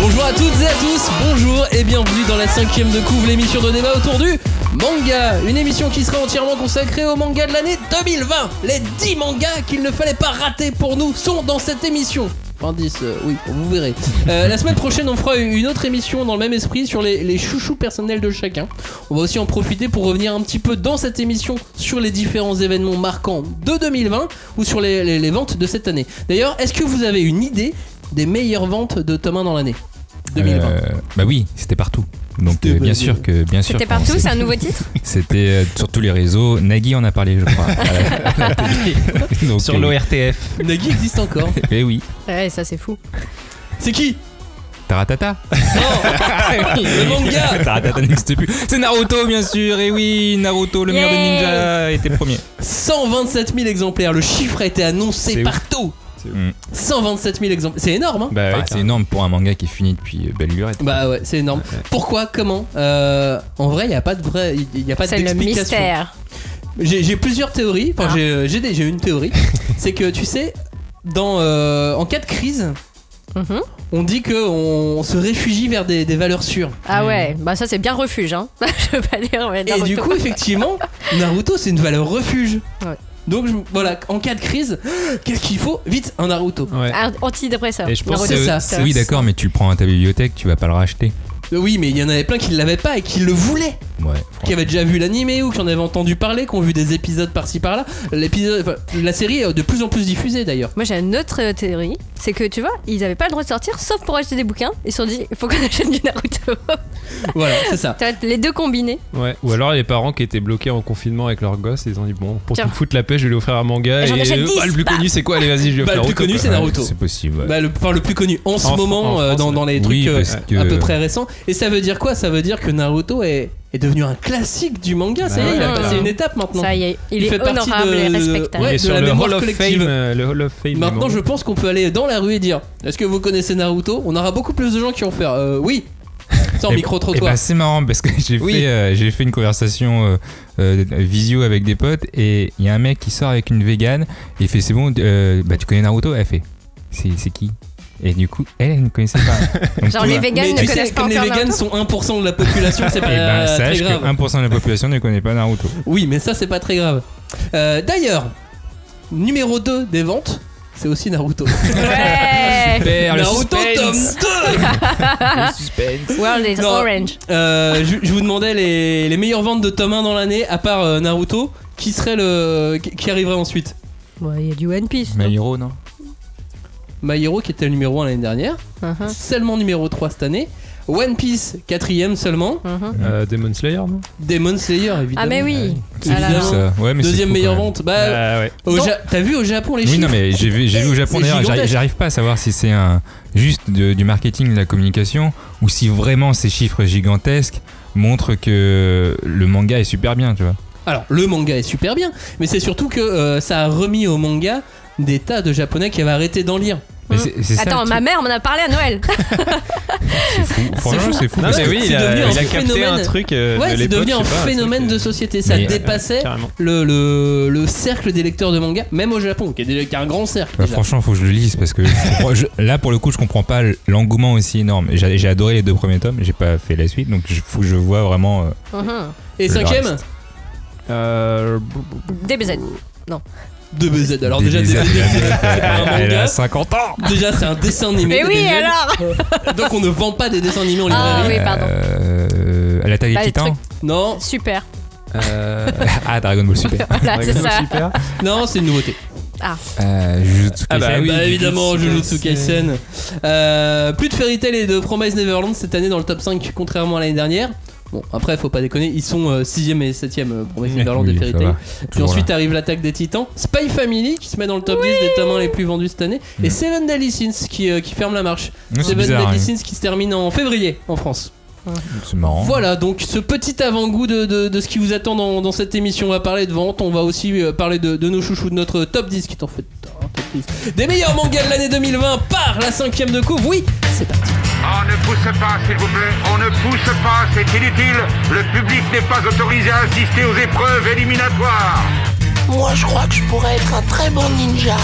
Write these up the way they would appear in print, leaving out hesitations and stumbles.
Bonjour à toutes et à tous, bonjour et bienvenue dans la 5ème de couve, l'émission de débat autour du manga. Une émission qui sera entièrement consacrée au manga de l'année 2020. Les 10 mangas qu'il ne fallait pas rater pour nous sont dans cette émission. Enfin 10, oui, vous verrez. La semaine prochaine, on fera une autre émission dans le même esprit sur les chouchous personnels de chacun. On va aussi en profiter pour revenir un petit peu dans cette émission sur les différents événements marquants de 2020 ou sur les ventes de cette année. D'ailleurs, est-ce que vous avez une idée des meilleures ventes de tome 1 dans l'année 2020? Bah oui, c'était partout. Donc bien sûr que C'était partout, c'est un nouveau titre. C'était sur tous les réseaux. Nagui en a parlé, je crois. À la télé. Donc, sur l'ORTF. Nagui existe encore. Eh oui. Ouais, ça c'est fou. C'est qui? Taratata. Non, le manga. Taratata n'existe plus. C'est Naruto, bien sûr. Et oui, Naruto, le meilleur des ninjas, était premier. 127 000 exemplaires. Le chiffre a été annoncé partout. 127 000 exemplaires. C'est énorme, hein? Bah ouais, c'est énorme pour un manga qui est fini depuis belle lurette. Bah ouais, c'est énorme. Ouais. Pourquoi? Comment? En vrai, il n'y a pas de vrai. Il y a pas d'explication. C'est le mystère. J'ai plusieurs théories. Enfin, j'ai une théorie. C'est que tu sais, en cas de crise. On dit qu'on se réfugie vers des valeurs sûres. Ah ouais, bah ça c'est bien refuge, hein. Je veux pas dire. Ouais, et du coup, effectivement, Naruto c'est une valeur refuge. Ouais. Donc voilà, en cas de crise, qu'est-ce qu'il faut? Vite, un Naruto. Ouais. Un antidépresseur. Et je pense que ça. Oui, d'accord, mais tu le prends à ta bibliothèque, tu vas pas le racheter. Oui, mais il y en avait plein qui l'avaient pas et qui le voulaient. Ouais. Qui avaient déjà vu l'animé ou qui en avaient entendu parler, qui ont vu des épisodes par-ci par-là. La série est de plus en plus diffusée d'ailleurs. Moi j'ai une autre théorie, c'est que tu vois, ils avaient pas le droit de sortir sauf pour acheter des bouquins. Ils se sont dit, il faut qu'on achète du Naruto. Voilà, c'est ça. Les deux combinés. Ouais. Ou alors les parents qui étaient bloqués en confinement avec leurs gosses, ils ont dit bon, pour te foutre la paix, je vais lui offrir un manga. Et le plus connu c'est quoi? Allez, vas-y, je vais offrir. Le plus connu c'est Naruto. C'est possible. Ouais. Le plus connu en ce moment dans les trucs à peu près récents. Et ça veut dire quoi? Ça veut dire que Naruto est devenu un classique du manga. Ça y est, il a passé une étape maintenant. Ça y est, il est honorable et respectable. Ouais, il est sur le Hall of Fame. Le Hall of Fame. Maintenant, je pense qu'on peut aller dans la rue et dire: est-ce que vous connaissez Naruto? On aura beaucoup plus de gens qui vont faire oui. Sans micro-trottoir. Bah c'est marrant parce que j'ai fait une conversation visio avec des potes et il y a un mec qui sort avec une végane et il fait c'est bon, bah tu connais Naruto? Elle fait c'est qui? Et du coup, elle ne connaissait pas. Donc, genre les véganes ne connaissent pas encore Naruto. Comme les véganes sont 1% de la population, c'est pas très grave. Que 1% de la population ne connaît pas Naruto. Oui, mais ça c'est pas très grave. D'ailleurs, numéro 2 des ventes, c'est aussi Naruto. Ouais. Super, Naruto tome 2. Le suspense. World is orange. Je vous demandais les meilleures ventes de tome 1 dans l'année, à part Naruto, qui arriverait ensuite? Ouais, il y a du One Piece. My Hero, non? My Hero qui était le numéro 1 l'année dernière, seulement numéro 3 cette année. One Piece 4ème seulement. Demon Slayer, non? Demon Slayer évidemment. Ah mais oui. Évidemment. Ouais, mais deuxième meilleure vente. Ouais. T'as vu au Japon les chiffres? Oui, non mais j'ai vu au Japon d'ailleurs. J'arrive pas à savoir si c'est juste du marketing, de la communication, ou si vraiment ces chiffres gigantesques montrent que le manga est super bien, tu vois. Alors le manga est super bien, mais c'est surtout que ça a remis au manga des tas de Japonais qui avaient arrêté d'en lire. Mais c'est attends, ma mère m'en a parlé à Noël. C'est fou. Franchement, c'est fou. Non, mais oui, il a capté un truc. C'est devenu un phénomène de société. Ça dépassait le cercle des lecteurs de manga, même au Japon, qui est un grand cercle. Bah, franchement, faut que je le lise parce que là, pour le coup, je comprends pas l'engouement aussi énorme. J'ai adoré les 2 premiers tomes, j'ai pas fait la suite, donc faut que je vois vraiment. Et 5ème DBZ. Non. DBZ. Alors déjà DBZ c'est pas un manga. Elle a 50 ans. Déjà c'est un dessin animé. Mais oui alors. Donc on ne vend pas des dessins animés en librairie. Ah oui pardon. L'attaque des Titans. Non. Super. Dragon Ball Super. Voilà c'est ça. Super. Non c'est une nouveauté. Jujutsu Kaisen. Évidemment Jujutsu Kaisen. Plus de Fairy Tail et de Promise Neverland cette année dans le top 5 contrairement à l'année dernière. Bon, après, faut pas déconner, ils sont 6ème et 7ème Promise Neverland et Fairy Tail. Puis ensuite arrive l'attaque des Titans, Spy Family qui se met dans le top 10 des tomes 1 les plus vendus cette année, et Seven Deadly Sins qui ferme la marche. Seven Deadly Sins qui se termine en février en France. C'est marrant. Voilà, donc ce petit avant-goût de ce qui vous attend dans cette émission. On va parler de vente, on va aussi parler de nos chouchous, de notre top 10 qui est en fait un top 10 des meilleurs mangas de l'année 2020 par la 5ème de couve. Oui, c'est parti. On ne pousse pas, s'il vous plaît, on ne pousse pas, c'est inutile. Le public n'est pas autorisé à assister aux épreuves éliminatoires. Moi, je crois que je pourrais être un très bon ninja.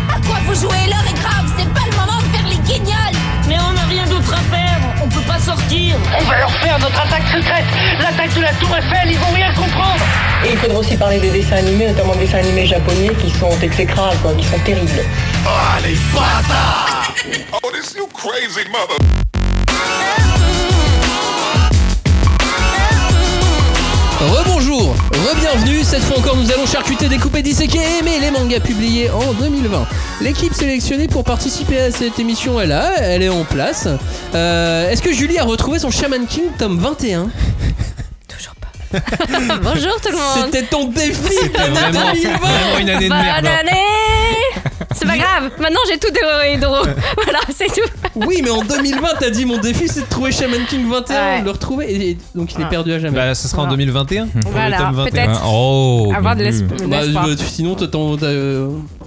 À quoi vous jouez? L'heure est grave, c'est pas le moment de faire les guignols. Mais on n'a rien d'autre à faire. sortir. On va leur faire notre attaque secrète, l'attaque de la Tour Eiffel, ils vont rien comprendre. Et il faudra aussi parler des dessins animés, notamment des dessins animés japonais qui sont exécrables, quoi, qui sont terribles. Ah, les bâtards! Oh, this you crazy mother... Rebonjour, re-bienvenue, cette fois encore nous allons charcuter, découper, disséquer et aimer les mangas publiés en 2020. L'équipe sélectionnée pour participer à cette émission est là, elle est en place. Est-ce que Julie a retrouvé son Shaman King tome 21 ? Toujours pas. Bonjour tout le monde. C'était ton défi Vraiment une année de merde. Bonne année. C'est pas grave, maintenant j'ai tout dévoré Doro. Voilà, c'est tout. Oui, mais en 2020, t'as dit mon défi c'est de trouver Shaman King 21, de le retrouver, et donc il est perdu à jamais. Bah, ce sera en 2021. Voilà, le tome 21. peut-être. Oh, Avoir de bien vu. l'espoir. Sinon,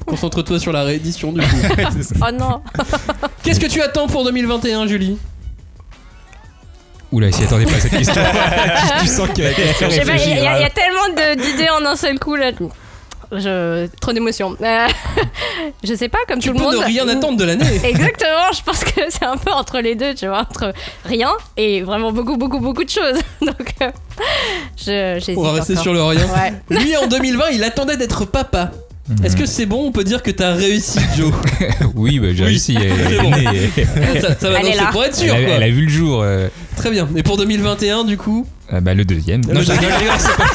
concentre-toi sur la réédition du coup. Oh non. Qu'est-ce que tu attends pour 2021, Julie ? Oula, s'y attendais pas à cette question. Tu sens qu'il y a Je sais pas, il y a tellement d'idées en un seul coup là. Trop d'émotions. Je sais pas, comme tout le monde. Tu peux ne rien attendre de l'année. Exactement, je pense que c'est un peu entre les deux, tu vois, entre rien et vraiment beaucoup de choses. Donc, j'hésite. On va rester encore sur le rien. Ouais. Lui, en 2020, il attendait d'être papa. Est-ce que c'est bon, on peut dire que t'as réussi, Joe ? Oui, bah, j'ai réussi. C'est bon. Ça va, Elle non, est là. c'est pour être sûr, quoi. Elle a vu le jour. Très bien. Et pour 2021, du coup ? Bah, le deuxième. Non, je rigole, c'est pas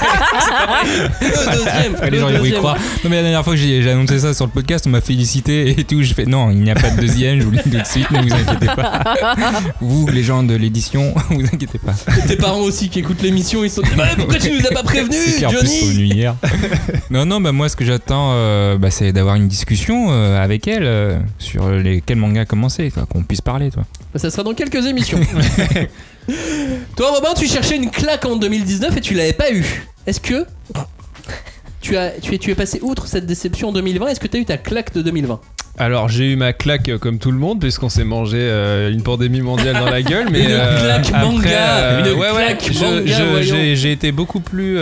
vrai. Le deuxième. Les gens ils vont y croire. Non, mais la dernière fois que j'ai annoncé ça sur le podcast, on m'a félicité et tout. Je fais non, il n'y a pas de deuxième, je vous le dis tout de suite, ne vous inquiétez pas. Vous, les gens de l'édition, vous inquiétez pas. Tes parents aussi qui écoutent l'émission, ils sont dit bah, pourquoi tu nous as pas prévenu, C'est clair, en plus, ils sont Johnny ? venus hier. Non, bah moi, ce que j'attends, c'est d'avoir une discussion avec elle sur quels mangas commencer, quoi, qu'on puisse parler, toi. Ça sera dans quelques émissions. Toi, Robin, tu cherchais une claque en 2019 et tu l'avais pas eu. Est-ce que tu es passé outre cette déception en 2020 ? Est-ce que tu as eu ta claque de 2020 ? Alors j'ai eu ma claque comme tout le monde puisqu'on s'est mangé une pandémie mondiale dans la gueule, mais une claque manga, une claque manga. J'ai été beaucoup plus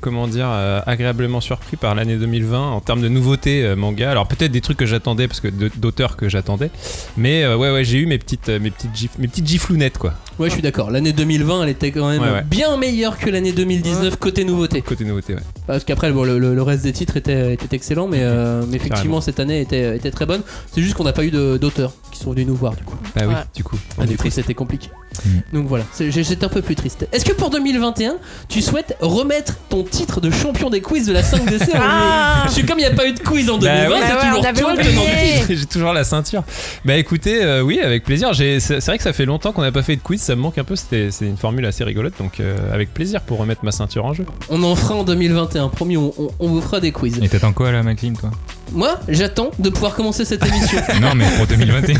comment dire agréablement surpris par l'année 2020 en termes de nouveautés manga. Alors peut-être des trucs que j'attendais parce que d'auteurs que j'attendais, mais ouais j'ai eu mes petites giflounettes quoi. Ouais, je suis d'accord. L'année 2020, elle était quand même bien meilleure que l'année 2019 côté nouveauté. Côté nouveauté, ouais. Parce qu'après, bon, le reste des titres était excellent, mais effectivement, carrément. cette année était très bonne. C'est juste qu'on n'a pas eu d'auteurs qui sont venus nous voir, du coup. Bah oui, du coup. Du coup, c'était compliqué. Donc voilà, j'étais un peu plus triste. Est-ce que pour 2021, tu souhaites remettre ton titre de champion des quiz de la 5DC Parce que comme il n'y a pas eu de quiz en 2020, c'est toujours toi le tenant du titre. J'ai toujours la ceinture. Bah écoutez, oui, avec plaisir. C'est vrai que ça fait longtemps qu'on n'a pas fait de quiz, ça me manque un peu. C'est une formule assez rigolote, donc avec plaisir pour remettre ma ceinture en jeu. On en fera en 2021, promis, on vous fera des quiz. Et t'attends quoi là, Maclean, toi ? Moi, j'attends de pouvoir commencer cette émission. Non, mais pour 2021.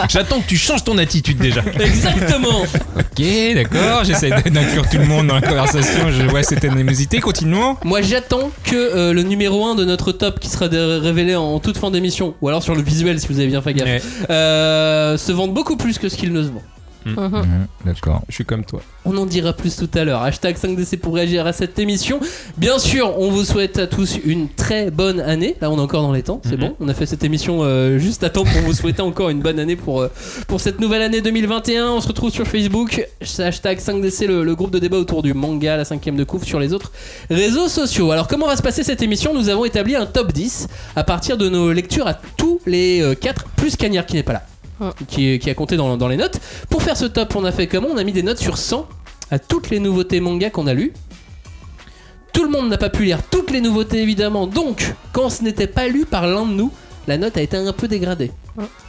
J'attends que tu changes ton attitude déjà. Exactement. Ok, d'accord, j'essaie d'inclure tout le monde dans la conversation. Je vois cette animosité, continuons. Moi, j'attends que le numéro 1 de notre top, qui sera révélé en toute fin d'émission, ou alors sur le visuel si vous avez bien fait gaffe, se vende beaucoup plus que ce qu'il ne se vend. D'accord. Je suis comme toi. On en dira plus tout à l'heure. Hashtag 5DC pour réagir à cette émission. Bien sûr, on vous souhaite à tous une très bonne année. Là, on est encore dans les temps, c'est bon. On a fait cette émission juste à temps pour vous souhaiter encore une bonne année pour cette nouvelle année 2021. On se retrouve sur Facebook. Hashtag 5DC, le groupe de débat autour du manga, la 5ème de couvre, sur les autres réseaux sociaux. Alors, comment va se passer cette émission ? Nous avons établi un top 10 à partir de nos lectures à tous les 4, plus Cagnard qui n'est pas là. Qui a compté dans les notes. Pour faire ce top, on a fait comment ? On a mis des notes sur 100 à toutes les nouveautés manga qu'on a lues. Tout le monde n'a pas pu lire toutes les nouveautés évidemment, donc quand ce n'était pas lu par l'un de nous, la note a été un peu dégradée.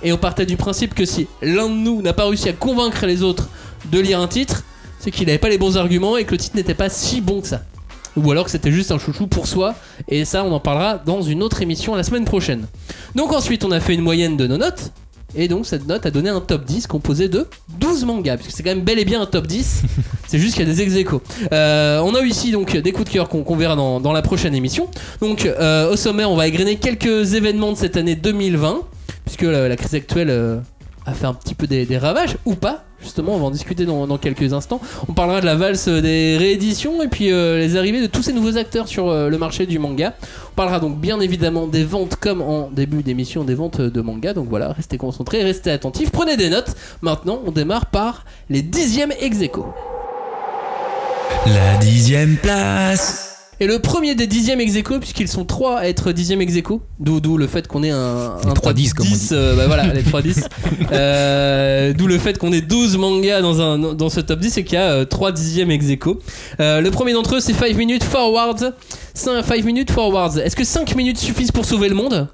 Et on partait du principe que si l'un de nous n'a pas réussi à convaincre les autres de lire un titre, c'est qu'il n'avait pas les bons arguments et que le titre n'était pas si bon que ça. Ou alors que c'était juste un chouchou pour soi, et ça on en parlera dans une autre émission la semaine prochaine. Donc ensuite on a fait une moyenne de nos notes. Et donc cette note a donné un top 10 composé de 12 mangas, puisque c'est quand même bel et bien un top 10. C'est juste qu'il y a des ex-aequo. On a eu ici donc des coups de cœur qu'on verra dans la prochaine émission. Donc au sommaire, on va égrener quelques événements de cette année 2020, puisque la crise actuelle a fait un petit peu des ravages ou pas. Justement, on va en discuter dans quelques instants. On parlera de la valse des rééditions et puis les arrivées de tous ces nouveaux acteurs sur le marché du manga. On parlera donc bien évidemment des ventes comme en début d'émission, des ventes de manga. Donc voilà, restez concentrés, restez attentifs, prenez des notes. Maintenant, on démarre par les 10e ex-aequo. La 10e place. Et le premier des 10e ex-aequo, puisqu'ils sont 3 à être 10e ex-aequo, d'où le fait qu'on ait un 3-10 comme on dit. Bah voilà, les 3-10. D'où le fait qu'on ait 12 mangas dans ce top 10 et qu'il y a 3 10e ex-aequo. Le premier d'entre eux, c'est 5 minutes forwards. 5 minutes forwards. Est-ce que 5 minutes suffisent pour sauver le monde ?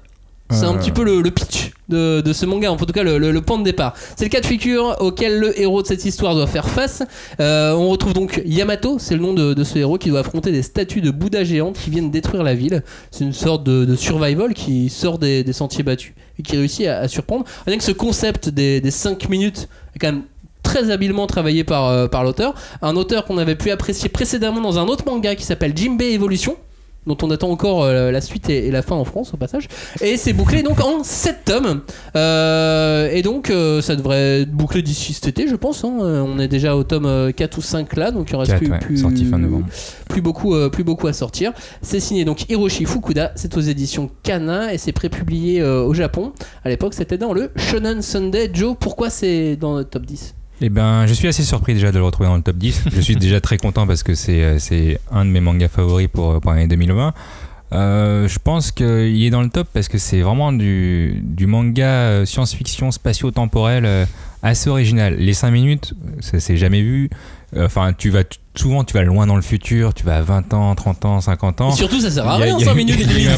C'est un petit peu le pitch de ce manga, en tout cas le point de départ. C'est le cas de figure auquel le héros de cette histoire doit faire face. On retrouve donc Yamato, c'est le nom de ce héros qui doit affronter des statues de Bouddha géantes qui viennent détruire la ville. C'est une sorte de survival qui sort des sentiers battus et qui réussit à surprendre. Rien que ce concept des 5 minutes est quand même très habilement travaillé par l'auteur. Un auteur qu'on avait pu apprécier précédemment dans un autre manga qui s'appelle Jinbei Evolution, dont on attend encore la suite et la fin en France au passage, et c'est bouclé donc en 7 tomes et donc ça devrait être bouclé d'ici cet été je pense, hein. On est déjà au tome 4 ou 5 là, donc il reste 4, sorti fin novembre. plus beaucoup à sortir. C'est signé donc Hiroshi Fukuda, c'est aux éditions Kana et c'est prépublié au Japon. À l'époque c'était dans le Shonen Sunday. Joe, pourquoi c'est dans le top 10? Eh ben, je suis assez surpris déjà de le retrouver dans le top 10. Je suis déjà très content parce que c'est un de mes mangas favoris pour l'année 2020. Je pense qu'il est dans le top parce que c'est vraiment du manga science-fiction spatio-temporel assez original. Les 5 minutes, ça s'est jamais vu. Enfin, souvent tu vas loin dans le futur, tu vas à 20 ans, 30 ans, 50 ans. Et surtout, ça sert à rien, 5 minutes et demie.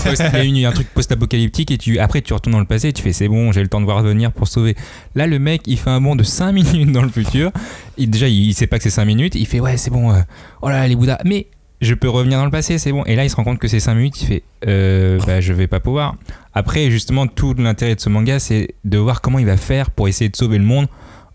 Il y a un truc post-apocalyptique et après tu retournes dans le passé et tu fais c'est bon, j'ai le temps de voir venir pour sauver. Là, le mec, il fait un bond de 5 minutes dans le futur. Déjà, il sait pas que c'est 5 minutes. Il fait ouais, c'est bon, oh là là, les Bouddhas. Mais je peux revenir dans le passé, c'est bon. Et là, il se rend compte que c'est 5 minutes. Il fait je vais pas pouvoir. Après, justement, tout l'intérêt de ce manga, c'est de voir comment il va faire pour essayer de sauver le monde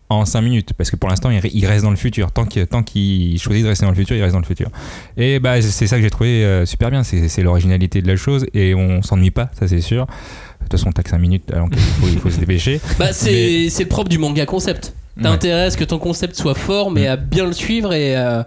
en 5 minutes, parce que pour l'instant il reste dans le futur. Tant qu'il choisit de rester dans le futur, il reste dans le futur. Et c'est ça que j'ai trouvé super bien, c'est l'originalité de la chose et on s'ennuie pas, ça c'est sûr. De toute façon, t'as que 5 minutes, alors il faut se dépêcher. C'est le propre du manga concept. T'as intérêt à ce que ton concept soit fort, mais à bien le suivre et à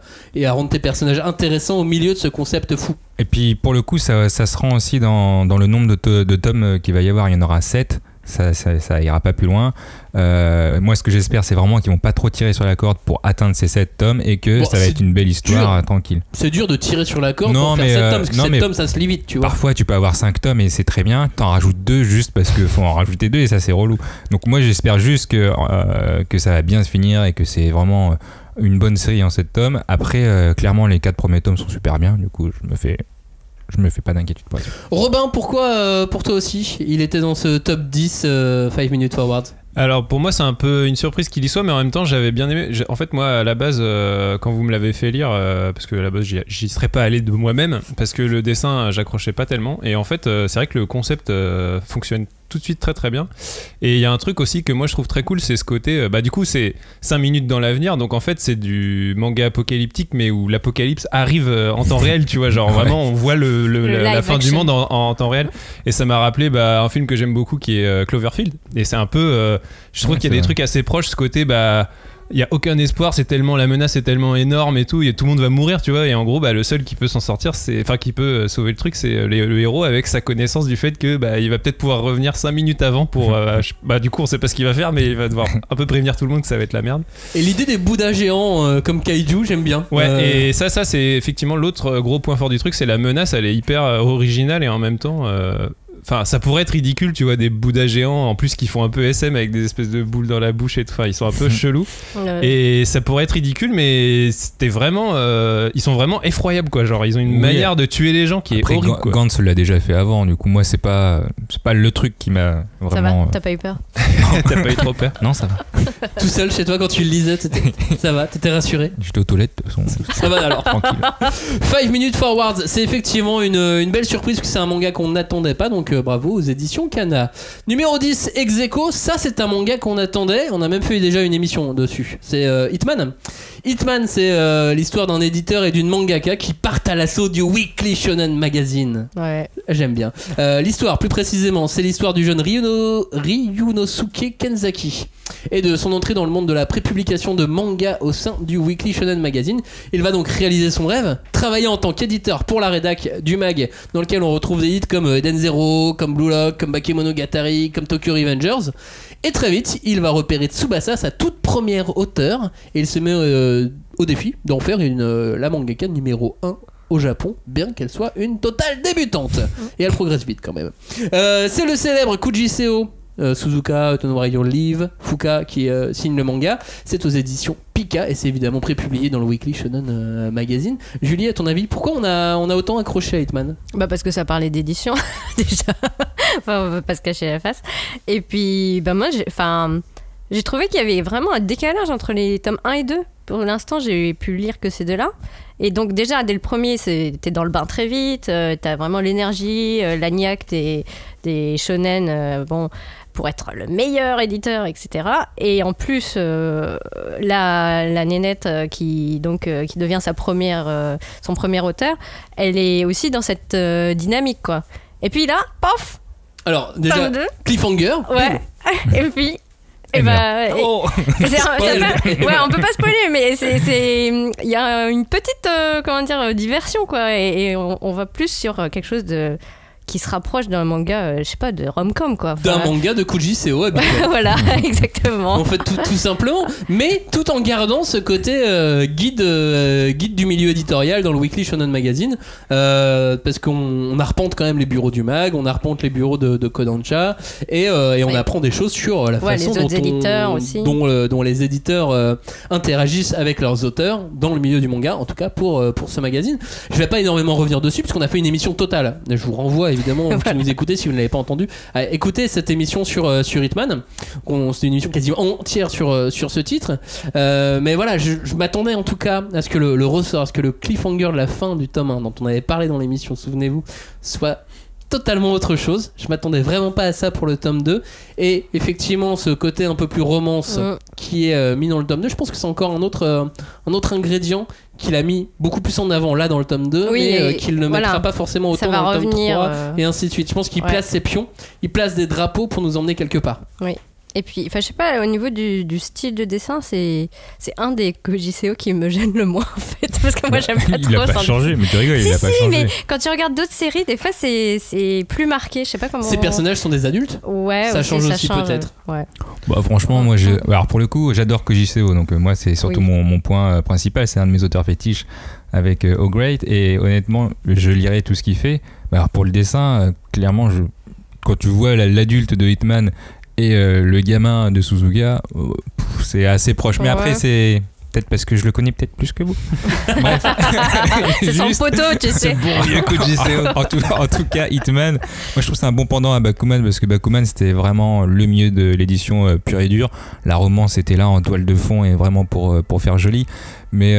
rendre tes personnages intéressants au milieu de ce concept fou. Et puis pour le coup, ça se rend aussi dans le nombre de tomes qu'il va y avoir. Il y en aura 7. Ça ira pas plus loin. Moi, ce que j'espère, c'est vraiment qu'ils vont pas trop tirer sur la corde pour atteindre ces 7 tomes et que ça va être une belle histoire tranquille. C'est dur de tirer sur la corde pour faire 7 tomes, parce que 7 tomes, ça se lit vite, tu vois. Parfois, tu peux avoir 5 tomes et c'est très bien. T'en rajoutes 2 juste parce qu'il faut en rajouter 2 et ça, c'est relou. Donc, moi, j'espère juste que ça va bien se finir et que c'est vraiment une bonne série en 7 tomes. Après, clairement, les 4 premiers tomes sont super bien. Du coup, je me fais pas d'inquiétude pour ça. Robin, pourquoi pour toi aussi il était dans ce top 10 5 minutes forward? Alors pour moi c'est un peu une surprise qu'il y soit, mais en même temps j'avais bien aimé. En fait moi à la base quand vous me l'avez fait lire, parce que à la base j'y serais pas allé de moi-même, parce que le dessin j'accrochais pas tellement, et en fait c'est vrai que le concept fonctionne tout de suite très très bien. Et il y a un truc aussi que moi je trouve très cool, c'est ce côté du coup c'est 5 minutes dans l'avenir, donc en fait c'est du manga apocalyptique mais où l'apocalypse arrive en temps réel, tu vois, genre vraiment on voit la fin du monde en temps réel. Et ça m'a rappelé un film que j'aime beaucoup qui est Cloverfield, et c'est un peu je trouve qu'il y a des trucs assez proches, ce côté il y a aucun espoir, c'est tellement, la menace est tellement énorme et tout le monde va mourir, tu vois, et en gros le seul qui peut s'en sortir, qui peut sauver le truc, c'est le héros, avec sa connaissance du fait que il va peut-être pouvoir revenir 5 minutes avant pour du coup on sait pas ce qu'il va faire, mais il va devoir un peu prévenir tout le monde que ça va être la merde. Et l'idée des Bouddhas géants comme kaiju, j'aime bien. Et ça c'est effectivement l'autre gros point fort du truc, c'est la menace, elle est hyper originale et en même temps enfin, ça pourrait être ridicule, tu vois, des Bouddhas géants en plus qui font un peu SM avec des espèces de boules dans la bouche et tout. Enfin, ils sont un peu chelous. Et ça pourrait être ridicule, mais c'était vraiment. Ils sont vraiment effroyables, quoi. Genre, ils ont une manière de tuer les gens qui est horrible. Gantz l'a déjà fait avant, du coup, moi, c'est pas le truc qui m'a vraiment. Ça va, t'as pas eu peur? T'as pas eu trop peur? Non, ça va. Tout seul chez toi quand tu le lisais, ça va, t'étais rassuré? J'étais aux toilettes, de toute façon. Ça va alors. Tranquille. 5 minutes forward, c'est effectivement une belle surprise, parce que c'est un manga qu'on n'attendait pas, donc bravo aux éditions Kana. Numéro 10, ex aequo, ça c'est un manga qu'on attendait, on a même fait déjà une émission dessus. C'est Hitman. Hitman, c'est l'histoire d'un éditeur et d'une mangaka qui partent à l'assaut du Weekly Shonen Magazine. Ouais. J'aime bien. L'histoire, plus précisément, c'est l'histoire du jeune Ryunosuke Kenzaki et de son entrée dans le monde de la prépublication de manga au sein du Weekly Shonen Magazine. Il va donc réaliser son rêve, travailler en tant qu'éditeur pour la rédac du mag, dans lequel on retrouve des hits comme Eden Zero, comme Blue Lock, comme Bakemonogatari, comme Tokyo Revengers. Et très vite, il va repérer Tsubasa, sa toute première auteure, et il se met au défi d'en faire la mangaka numéro 1 au Japon, bien qu'elle soit une totale débutante. Et elle progresse vite quand même. C'est le célèbre Kuji Seo, Suzuka, Tonorayo Live, Fuka qui signe le manga. C'est aux éditions Pika et c'est évidemment prépublié dans le Weekly Shonen Magazine. Julie, à ton avis, pourquoi on a autant accroché à Hitman ? Bah parce que ça parlait d'édition déjà. Enfin, on veut pas se cacher la face. Et puis bah moi j'ai trouvé qu'il y avait vraiment un décalage entre les tomes 1 et 2. Pour l'instant, j'ai pu lire que ces deux-là. Et donc déjà, dès le premier, t'es dans le bain très vite, t'as vraiment l'énergie, la niaque des shonen, pour être le meilleur éditeur, etc. Et en plus, la nénette qui devient son premier auteur, elle est aussi dans cette dynamique, quoi. Et puis là, pof. Alors déjà, cliffhanger. Ouais. Et puis. Et bah, on peut pas spoiler, mais il y a une petite diversion, quoi, et on va plus sur quelque chose qui se rapproche d'un manga, je sais pas, de rom-com, quoi. D'un manga de Kuji Seo, habituellement. Voilà, exactement. En fait, tout simplement, mais tout en gardant ce côté guide du milieu éditorial dans le Weekly Shonen Magazine, parce qu'on arpente quand même les bureaux du mag, on arpente les bureaux de Kodansha, et on apprend des choses sur la façon dont les éditeurs interagissent avec leurs auteurs dans le milieu du manga, en tout cas pour ce magazine. Je vais pas énormément revenir dessus, puisqu'on a fait une émission totale. Je vous renvoie évidemment, voilà. Si vous écoutez, si vous ne l'avez pas entendu, écoutez cette émission sur Hitman. C'est une émission quasiment entière sur ce titre, mais voilà, je m'attendais en tout cas à ce que le ressort, à ce que le cliffhanger de la fin du tome 1 dont on avait parlé dans l'émission, souvenez-vous, soit totalement autre chose. Je m'attendais vraiment pas à ça pour le tome 2, et effectivement ce côté un peu plus romance qui est mis dans le tome 2, je pense que c'est encore un autre ingrédient qu'il a mis beaucoup plus en avant là dans le tome 2, mais qu'il ne mettra pas forcément autant dans le tome 3 et ainsi de suite. Je pense qu'il place ses pions, il place des drapeaux pour nous emmener quelque part. Oui. Et puis, je sais pas, au niveau du style de dessin, c'est un des Koji Seo qui me gêne le moins, en fait, parce que moi j'aime pas trop. Il a pas changé, mais tu rigoles, il a pas changé. Mais quand tu regardes d'autres séries, des fois c'est plus marqué, je sais pas comment. Ces personnages sont des adultes. Ouais. Ça change aussi peut-être. Ouais. Bah franchement, moi, alors pour le coup, j'adore Koji Seo, donc moi c'est surtout mon point principal, c'est un de mes auteurs fétiches avec O'Great, et honnêtement, je lirai tout ce qu'il fait. Bah, alors pour le dessin, clairement, quand tu vois l'adulte de Hitman et le gamin de Suzuka, c'est assez proche. Mais après, c'est peut-être parce que je le connais peut-être plus que vous. Bref. C'est son poteau, tu sais. Bon vieux Koji Seo. En tout cas, Hitman, moi je trouve que c'est un bon pendant à Bakuman, parce que Bakuman c'était vraiment le mieux de l'édition pure et dure. La romance était là en toile de fond et vraiment pour faire joli. Mais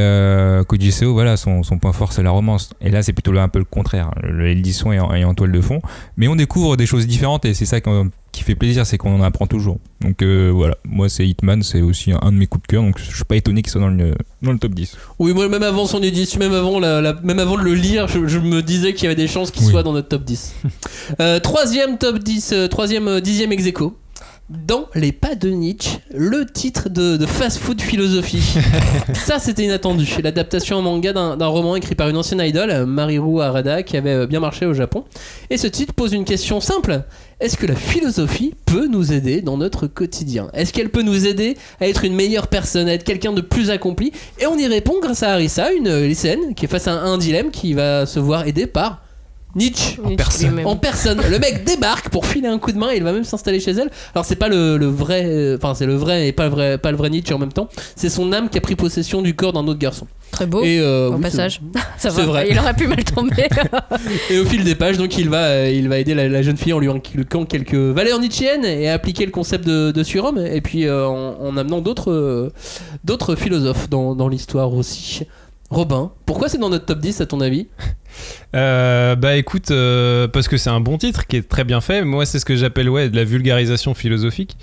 Koji Seo, voilà, son point fort c'est la romance. Et là c'est plutôt un peu le contraire. L'édition est en toile de fond. Mais on découvre des choses différentes, et c'est ça qui fait plaisir, c'est qu'on en apprend toujours. Donc voilà, moi c'est Hitman, c'est aussi un de mes coups de cœur, donc je suis pas étonné qu'il soit dans le top 10. Oui, moi même avant son édition, même avant de le lire, je me disais qu'il y avait des chances qu'il soit dans notre top 10. Troisième top 10, dixième ex-aequo. Dans les pas de Nietzsche, le titre de Fast Food Philosophie. Ça, c'était inattendu. L'adaptation en manga d'un roman écrit par une ancienne idole, Mariru Harada, qui avait bien marché au Japon. Et ce titre pose une question simple. Est-ce que la philosophie peut nous aider dans notre quotidien ? Est-ce qu'elle peut nous aider à être une meilleure personne, à être quelqu'un de plus accompli ? Et on y répond grâce à Arisa, une lycéenne qui est face à un dilemme, qui va se voir aidée par Nietzsche en personne. Le mec débarque pour filer un coup de main et il va même s'installer chez elle. Alors c'est pas le vrai, enfin c'est le vrai et pas le vrai Nietzsche en même temps. C'est son âme qui a pris possession du corps d'un autre garçon. Très beau. Et au passage, ça va. Vrai. Il aurait pu mal tomber. Et au fil des pages, donc il va aider la jeune fille en lui inculquant quelques valeurs nietzschéennes et appliquer le concept de surhomme. Et puis en amenant d'autres philosophes dans l'histoire aussi. Robin, Pourquoi c'est dans notre top 10 à ton avis? Bah écoute, parce que c'est un bon titre qui est très bien fait. Moi, c'est ce que j'appelle de la vulgarisation philosophique.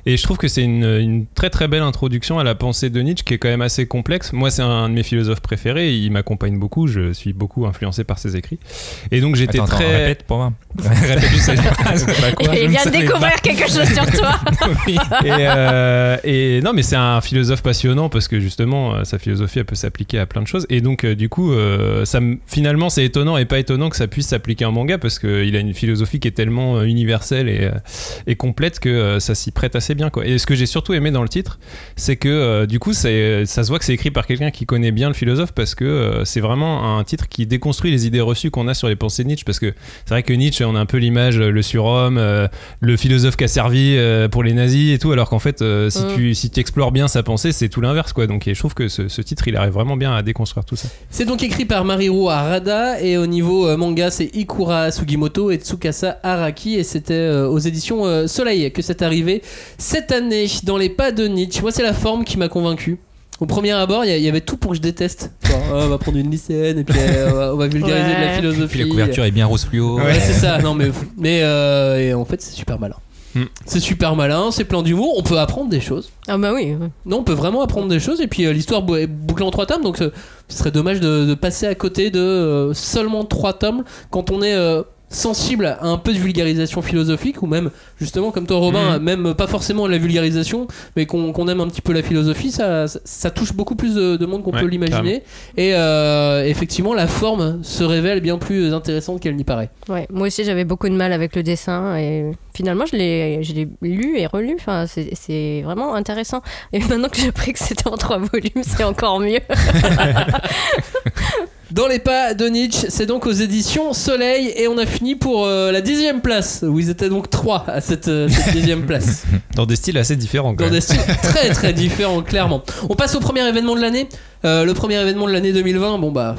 Et je trouve que c'est une très très belle introduction à la pensée de Nietzsche qui est quand même assez complexe. Moi, c'est un de mes philosophes préférés. Il m'accompagne beaucoup. Je suis beaucoup influencé par ses écrits. Et donc j'étais très. Répète pour moi. Répète juste cette phrase. Il vient de découvrir quelque chose sur toi. Oui. Et non, mais c'est un philosophe passionnant parce que justement, sa philosophie elle peut s'appliquer à plein de choses. Et donc, du coup, finalement, c'est étonnant et pas étonnant que ça puisse s'appliquer en manga parce qu'il a une philosophie qui est tellement universelle et complète que ça s'y prête assez bien, quoi. Et ce que j'ai surtout aimé dans le titre, c'est que du coup, ça se voit que c'est écrit par quelqu'un qui connaît bien le philosophe parce que c'est vraiment un titre qui déconstruit les idées reçues qu'on a sur les pensées de Nietzsche. Parce que c'est vrai que Nietzsche, on a un peu l'image, le surhomme, le philosophe qui a servi pour les nazis et tout, alors qu'en fait, si tu explores bien sa pensée, c'est tout l'inverse, quoi. Donc, je trouve que ce titre, il arrive vraiment bien à déconstruire tout ça. C'est donc écrit par Maruo Harada et au niveau manga c'est Ikura Sugimoto et Tsukasa Araki et c'était aux éditions Soleil que c'est arrivé cette année dans les pas de Nietzsche. Moi c'est la forme qui m'a convaincu. Au premier abord, il y avait tout pour que je déteste. Genre, on va prendre une lycéenne et puis on va vulgariser de la philosophie. Puis la couverture est bien rose fluo. Ouais, c'est ça. Non mais et en fait c'est super malin. C'est super malin, c'est plein d'humour, on peut apprendre des choses. Ah bah oui. Non, on peut vraiment apprendre des choses et puis l'histoire est bouclée en 3 tomes, donc ce serait dommage de passer à côté de seulement 3 tomes quand on est sensible à un peu de vulgarisation philosophique ou même justement comme toi Robin, même pas forcément la vulgarisation mais qu'on aime un petit peu la philosophie, ça touche beaucoup plus de monde qu'on peut l'imaginer et effectivement la forme se révèle bien plus intéressante qu'elle n'y paraît. Ouais, moi aussi j'avais beaucoup de mal avec le dessin et finalement je l'ai lu et relu, enfin, c'est vraiment intéressant et maintenant que j'ai appris que c'était en 3 volumes c'est encore mieux. Dans les pas de Nietzsche, c'est donc aux éditions Soleil et on a fini pour la 10e place où ils étaient donc 3 à cette 10e place. Dans des styles assez différents. Dans des styles très très différents clairement. On passe au premier événement de l'année. Le premier événement de l'année 2020, bon bah...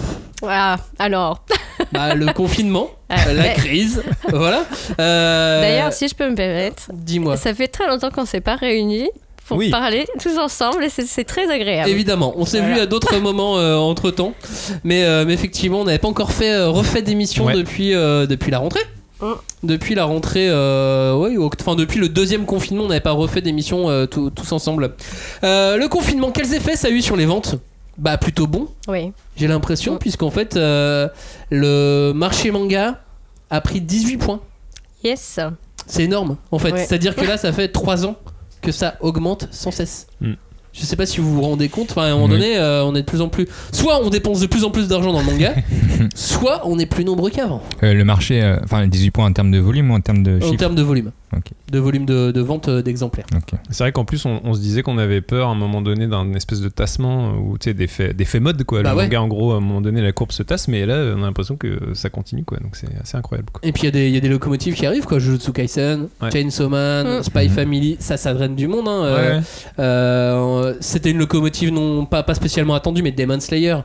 Ah, alors le confinement, la crise, voilà. D'ailleurs, si je peux me permettre, dis-moi. Ça fait très longtemps qu'on s'est pas réunis pour parler tous ensemble et c'est très agréable. Évidemment, on s'est vu à d'autres moments entre temps, mais effectivement, on n'avait pas encore refait d'émission depuis la rentrée. Depuis la rentrée, depuis le 2e confinement, on n'avait pas refait d'émission tous ensemble. Le confinement, quels effets ça a eu sur les ventes? Bah plutôt bon. Oui. J'ai l'impression, puisqu'en fait, le marché manga a pris 18 points. Yes. C'est énorme, en fait. C'est-à-dire que là, ça fait 3 ans que ça augmente sans cesse. Je sais pas si vous vous rendez compte, enfin, à un moment donné, on est de plus en plus... Soit on dépense de plus en plus d'argent dans le manga, soit on est plus nombreux qu'avant. Le marché, 18 points en termes de volume ou en termes de chiffre? En termes de volume. Okay. De volume de vente d'exemplaires. Okay. C'est vrai qu'en plus, on se disait qu'on avait peur à un moment donné d'un espèce de tassement ou d'effet mode, quoi. Le manga, en gros, à un moment donné, la courbe se tasse, mais là, on a l'impression que ça continue, quoi. Donc c'est assez incroyable, quoi. Et puis il y a des locomotives qui arrivent, quoi. Jujutsu Kaisen, Chainsaw Man, Spy Family, ça draine du monde, hein. C'était une locomotive pas spécialement attendue, mais Demon Slayer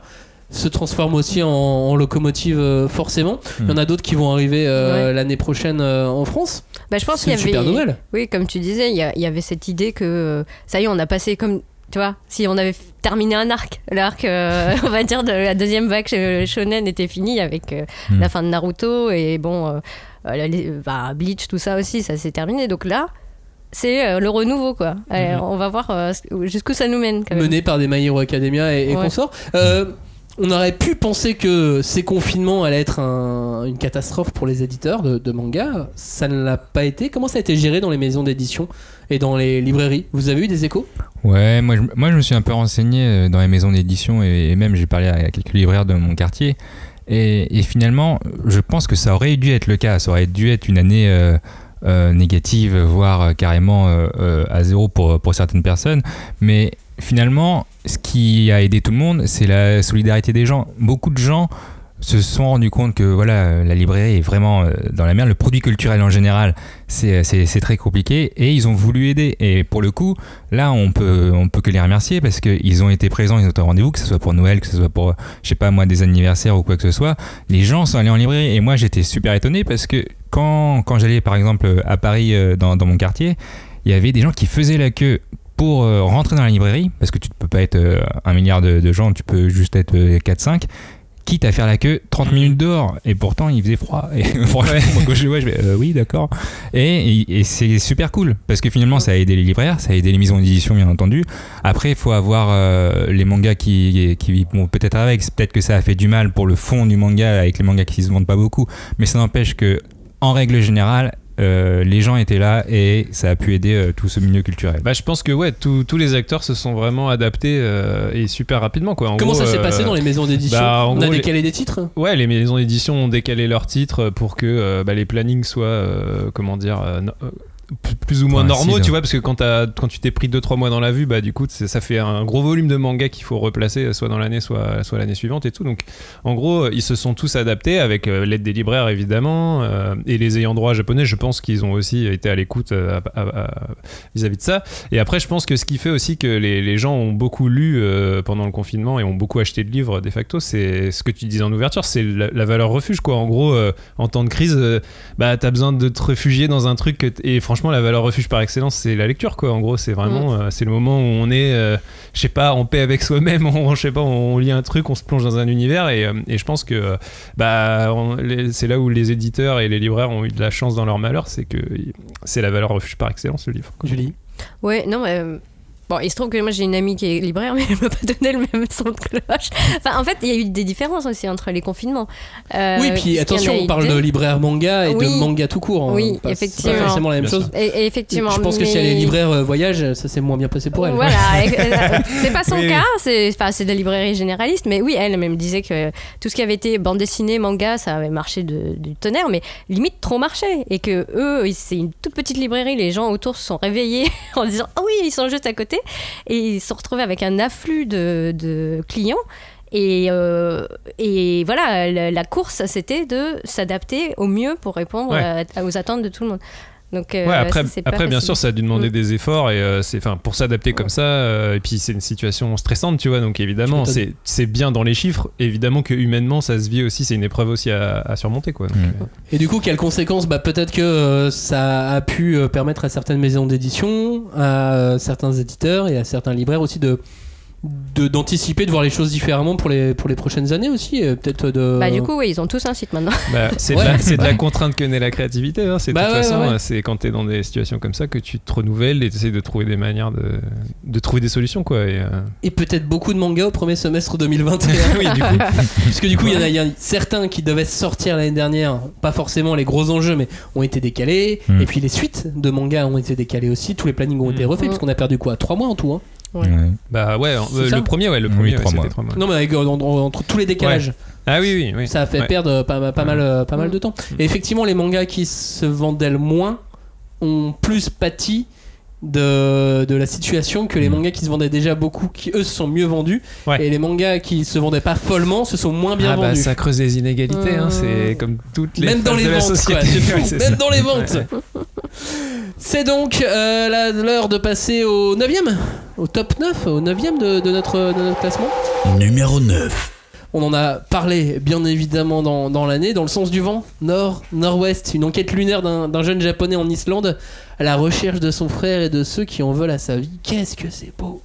se transforme aussi en locomotive forcément. Il y en a d'autres qui vont arriver l'année prochaine en France. Bah, je pense qu'il y avait super nouvelle. Oui, comme tu disais, il y avait cette idée que ça y est, on a passé comme tu vois, si on avait terminé l'arc on va dire de la 2e vague shonen était fini avec la fin de Naruto et bon Bleach, tout ça aussi, ça s'est terminé. Donc là c'est le renouveau, quoi. Allez, on va voir jusqu'où ça nous mène quand même. Mené par des My Hero Academia et consorts. On aurait pu penser que ces confinements allaient être une catastrophe pour les éditeurs de manga. Ça ne l'a pas été. Comment ça a été géré dans les maisons d'édition et dans les librairies? Vous avez eu des échos? Ouais, moi je me suis un peu renseigné dans les maisons d'édition et même j'ai parlé à quelques libraires de mon quartier. Et finalement, je pense que ça aurait dû être le cas. Ça aurait dû être une année négative, voire carrément à zéro pour certaines personnes. Mais finalement, ce qui a aidé tout le monde, c'est la solidarité des gens. Beaucoup de gens se sont rendus compte que voilà, la librairie est vraiment dans la merde. Le produit culturel en général, c'est très compliqué et ils ont voulu aider. Et pour le coup, là, on peut que les remercier parce qu'ils ont été présents, ils ont été au rendez-vous, que ce soit pour Noël, que ce soit pour, je sais pas moi, des anniversaires ou quoi que ce soit. Les gens sont allés en librairie et moi, j'étais super étonné parce que quand j'allais par exemple à Paris dans mon quartier, il y avait des gens qui faisaient la queue pour rentrer dans la librairie, parce que tu ne peux pas être 1 milliard de gens, tu peux juste être 4-5, quitte à faire la queue 30 minutes dehors. Et pourtant, il faisait froid. Et franchement, moi, quand je vois, je vais oui, d'accord. Et c'est super cool, parce que finalement, ça a aidé les libraires, ça a aidé les maisons d'édition, bien entendu. Après, il faut avoir les mangas qui vont peut-être avec. Peut-être que ça a fait du mal pour le fond du manga, avec les mangas qui se vendent pas beaucoup. Mais ça n'empêche que, en règle générale, les gens étaient là et ça a pu aider tout ce milieu culturel. Bah, je pense que tous les acteurs se sont vraiment adaptés et super rapidement, quoi. Comment ça s'est passé dans les maisons d'édition? On a décalé des titres? Ouais, les maisons d'édition ont décalé leurs titres pour que les plannings soient plus ou moins normaux, tu vois, parce que quand tu t'es pris 2-3 mois dans la vue, du coup ça fait un gros volume de manga qu'il faut replacer soit dans l'année soit l'année suivante et tout. Donc en gros ils se sont tous adaptés avec l'aide des libraires évidemment, et les ayants droit japonais, je pense qu'ils ont aussi été à l'écoute vis-à-vis de ça. Et après je pense que ce qui fait aussi que les gens ont beaucoup lu pendant le confinement et ont beaucoup acheté de livres de facto, c'est ce que tu disais en ouverture, c'est la valeur refuge, quoi. En gros en temps de crise, t'as besoin de te réfugier dans un truc et franchement la valeur refuge par excellence c'est la lecture, quoi. En gros c'est vraiment c'est le moment où on est je sais pas, en paix avec soi-même, on lit un truc, on se plonge dans un univers et je pense que c'est là où les éditeurs et les libraires ont eu de la chance dans leur malheur, c'est que c'est la valeur refuge par excellence, le livre, quoi. Julie? Ouais, non mais bon, il se trouve que moi j'ai une amie qui est libraire, mais elle m'a pas donné le même son de cloche. Enfin, en fait, il y a eu des différences aussi entre les confinements. Oui, puis attention, on parle de libraire manga et de manga tout court. Oui, effectivement. C'est pas forcément la même chose. Et effectivement. Je pense que si elle est libraire voyage, ça s'est moins bien passé pour elle. Voilà, c'est pas son cas, c'est de la librairie généraliste, mais oui, elle même disait que tout ce qui avait été bande dessinée, manga, ça avait marché du tonnerre, mais limite trop marché. Et que eux, c'est une toute petite librairie, les gens autour se sont réveillés en disant ah oui, ils sont juste à côté. Et ils se sont retrouvés avec un afflux de clients. Et voilà, la course, c'était de s'adapter au mieux pour répondre aux attentes de tout le monde. Donc, après bien sûr ça a dû demander des efforts et pour s'adapter comme ça, et puis c'est une situation stressante, tu vois, donc évidemment c'est bien dans les chiffres, évidemment que humainement ça se vit aussi, c'est une épreuve aussi à surmonter, quoi. Donc, et du coup quelles conséquences? Peut-être que ça a pu permettre à certaines maisons d'édition, à certains éditeurs et à certains libraires aussi d'anticiper, de voir les choses différemment pour les prochaines années aussi, peut-être du coup ils ont tous un site maintenant. C'est de la contrainte que naît la créativité, hein. C'est de toute façon c'est quand t'es dans des situations comme ça que tu te renouvelles et t'essayes de trouver des manières de trouver des solutions, quoi. Et peut-être beaucoup de mangas au premier semestre 2021. Oui, du coup. Parce que du coup il y en a certains qui devaient sortir l'année dernière, pas forcément les gros enjeux, mais ont été décalés, et puis les suites de mangas ont été décalées aussi, tous les plannings ont été refaits, puisqu'on a perdu 3 mois en tout, hein. Ouais. Le premier 3 mois. 3 mois. Non, mais entre tous les décalages. Ouais. Ah oui. Ça a fait perdre pas mal de temps. Et effectivement, les mangas qui se vendaient le moins ont plus pâti de la situation que les mangas qui se vendaient déjà beaucoup, qui eux se sont mieux vendus, et les mangas qui se vendaient pas follement se sont moins bien vendus. Ça creuse les inégalités, hein, c'est comme toutes les même dans les ventes, même dans les ventes. C'est donc l'heure de passer au 9ème, au top 9, au 9ème de notre classement. Numéro 9. On en a parlé bien évidemment dans l'année, dans le sens du vent, nord-nord-ouest, une enquête lunaire d'un jeune japonais en Islande à la recherche de son frère et de ceux qui en veulent à sa vie. Qu'est-ce que c'est beau.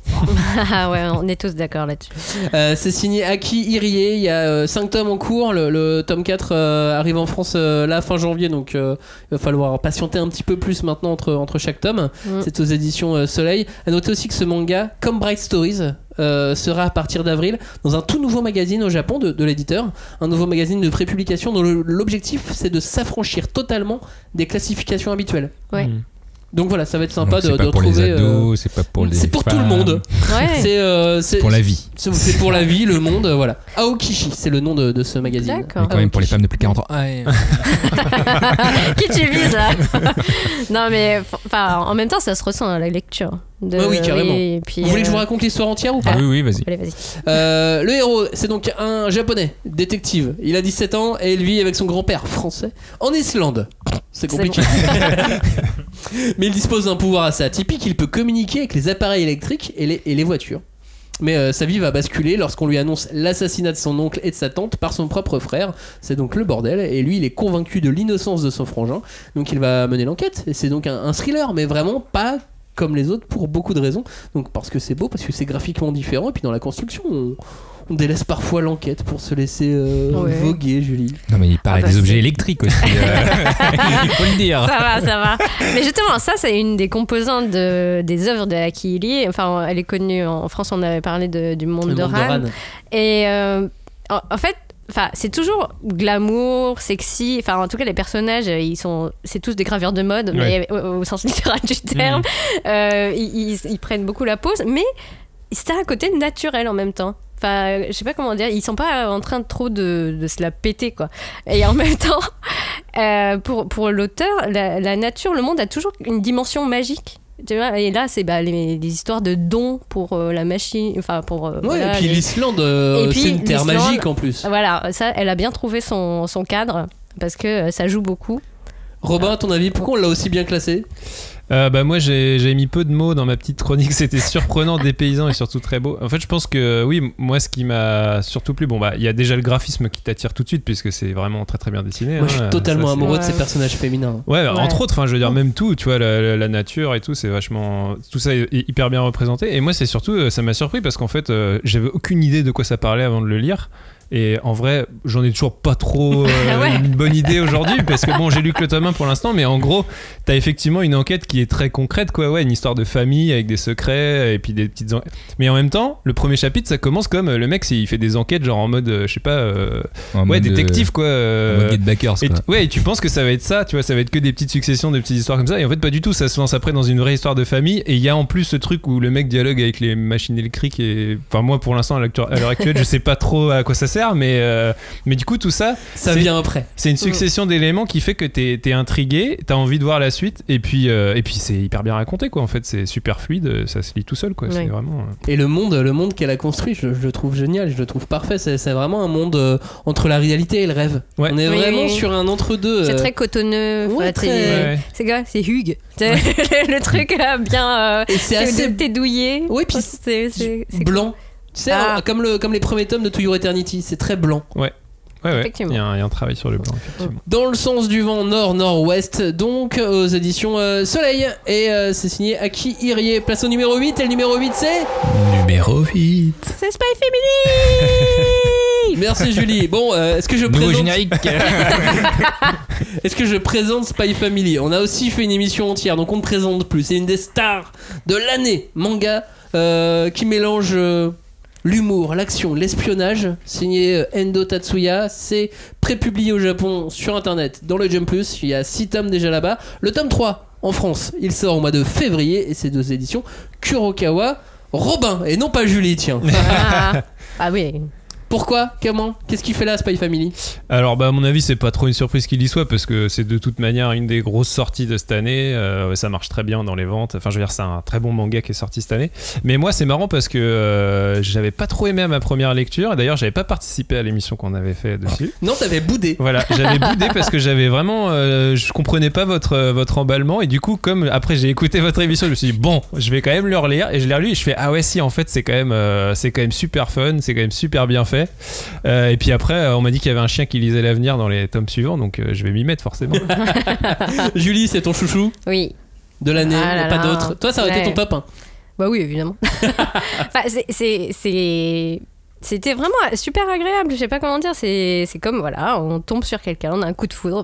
Ouais, on est tous d'accord là-dessus. C'est signé Aki Irie, il y a 5 tomes en cours, le tome 4 arrive en France là fin janvier, donc il va falloir patienter un petit peu plus maintenant entre chaque tome. C'est aux éditions Soleil. À noter aussi que ce manga, comme Bright Stories, sera à partir d'avril dans un tout nouveau magazine au Japon de l'éditeur, un nouveau magazine de prépublication dont l'objectif c'est de s'affranchir totalement des classifications habituelles. Ouais. Donc voilà, ça va être sympa de retrouver. C'est pas pour les ados, c'est pas pour les c'est pour femmes. Tout le monde. Ouais. C'est pour la vie. C'est pour la vie, le monde, voilà. Aokishi, c'est le nom de ce magazine. D'accord. Mais quand même pour les femmes de plus de 40 ans. Qui tu vises là? Non mais en même temps ça se ressent à la lecture. Oui, carrément. Et puis, vous voulez que je vous raconte l'histoire entière ou pas? Oui, vas-y. Allez, vas-y. Le héros, c'est donc un japonais, détective. Il a 17 ans et il vit avec son grand-père français en Islande. C'est compliqué. Mais il dispose d'un pouvoir assez atypique. Il peut communiquer avec les appareils électriques et les voitures. Mais sa vie va basculer lorsqu'on lui annonce l'assassinat de son oncle et de sa tante par son propre frère. C'est donc le bordel. Et lui, il est convaincu de l'innocence de son frangin. Donc il va mener l'enquête. Et c'est donc un thriller, mais vraiment pas comme les autres pour beaucoup de raisons. Donc parce que c'est beau, parce que c'est graphiquement différent, et puis dans la construction, on délaisse parfois l'enquête pour se laisser voguer, Julie. Non mais il parlait des objets électriques aussi. Il faut le dire. Ça va. Mais justement, ça c'est une des composantes des œuvres de Aki Iri. Enfin, elle est connue en France. On avait parlé du monde de Ran. Et en fait, c'est toujours glamour, sexy. Enfin, en tout cas, les personnages, c'est tous des graveurs de mode, mais au sens littéral du terme. Ils prennent beaucoup la pose, mais c'est un côté naturel en même temps. Enfin, je sais pas comment dire, ils sont pas en train de se la péter, quoi. Et en même temps, pour l'auteur, la nature, le monde a toujours une dimension magique. Tu vois, et là, c'est les histoires de dons pour la machine. Enfin, pour. Et puis l'Islande, c'est une terre magique en plus. Voilà, ça, elle a bien trouvé son cadre parce que ça joue beaucoup. Robin, à ton avis, pourquoi on l'a aussi bien classé ? Moi j'ai mis peu de mots dans ma petite chronique, c'était surprenant, dépaysant et surtout très beau. En fait je pense que oui, moi ce qui m'a surtout plu, il y a déjà le graphisme qui t'attire tout de suite puisque c'est vraiment très très bien dessiné. Moi je suis totalement amoureux de ces personnages féminins. Entre autres, je veux dire même tout, tu vois, la nature et tout, c'est vachement, tout ça est hyper bien représenté. Et moi c'est surtout, ça m'a surpris parce qu'en fait j'avais aucune idée de quoi ça parlait avant de le lire. Et en vrai, j'en ai toujours pas trop une bonne idée aujourd'hui parce que j'ai lu que le tome 1 pour l'instant, mais en gros, t'as effectivement une enquête qui est très concrète, quoi. Ouais, une histoire de famille avec des secrets et puis des petites enquêtes. Mais en même temps, le premier chapitre, ça commence comme le mec, il fait des enquêtes genre en mode, je sais pas, détective, quoi. En mode Get Backers, quoi. Et tu penses que ça va être ça, tu vois, ça va être que des petites successions de petites histoires comme ça. Et en fait, pas du tout. Ça se lance après dans une vraie histoire de famille. Et il y a en plus ce truc où le mec dialogue avec les machines électriques. Et enfin, moi, pour l'instant, à l'heure actuelle, je sais pas trop à quoi ça sert, mais du coup tout ça vient après. C'est une succession d'éléments qui fait que t'es intrigué, t'as envie de voir la suite et puis c'est hyper bien raconté, quoi. En fait c'est super fluide, ça se lit tout seul, quoi. C'est vraiment et le monde qu'elle a construit, je le trouve génial, je le trouve parfait. C'est vraiment un monde entre la réalité et le rêve. On est vraiment sur un entre-deux. C'est très cotonneux, c'est Hugues. Le truc bien et c'est assez douillé. Oui, puis c'est blanc. Tu sais, comme les premiers tomes de To Your Eternity, c'est très blanc. Ouais. Il y a un travail sur le blanc, effectivement. Dans le sens du vent nord-nord-ouest, donc aux éditions Soleil. Et c'est signé Aki Iri. Place au numéro 8. Et le numéro 8, c'est. Numéro 8. C'est Spy Family. Merci Julie. Bon, est-ce que je Nouveau présente. Générique. Est-ce que je présente Spy Family ? On a aussi fait une émission entière, donc on ne présente plus. C'est une des stars de l'année manga qui mélange. L'humour, l'action, l'espionnage, signé Endo Tatsuya. C'est prépublié au Japon sur internet dans le Jump Plus. Il y a 6 tomes déjà là-bas. Le tome 3 en France, il sort au mois de février et c'est 2 éditions Kurokawa. Robin et non pas Julie, tiens. Ah oui. Pourquoi ? Comment ? Qu'est-ce qu'il fait là, Spy Family ? Alors, à mon avis, c'est pas trop une surprise qu'il y soit parce que c'est de toute manière une des grosses sorties de cette année. Ça marche très bien dans les ventes. Enfin, je veux dire, c'est un très bon manga qui est sorti cette année. Mais moi, c'est marrant parce que j'avais pas trop aimé à ma première lecture. Et d'ailleurs, j'avais pas participé à l'émission qu'on avait fait dessus. Non, t'avais boudé. Voilà, j'avais boudé parce que j'avais vraiment. Je comprenais pas votre emballement. Et du coup, comme après j'ai écouté votre émission, je me suis dit, bon, je vais quand même le relire. Et je l'ai relu et je fais, ah ouais, si, en fait, c'est quand même super fun. C'est quand même super bien fait. Et puis après on m'a dit qu'il y avait un chien qui lisait l'avenir dans les tomes suivants, donc je vais m'y mettre forcément. Julie, c'est ton chouchou ? Oui. De l'année, pas d'autre. Toi, ça aurait été ton top 1. Bah oui, évidemment. C'était vraiment super agréable, je sais pas comment dire. C'est comme, voilà, on tombe sur quelqu'un, on a un coup de foudre,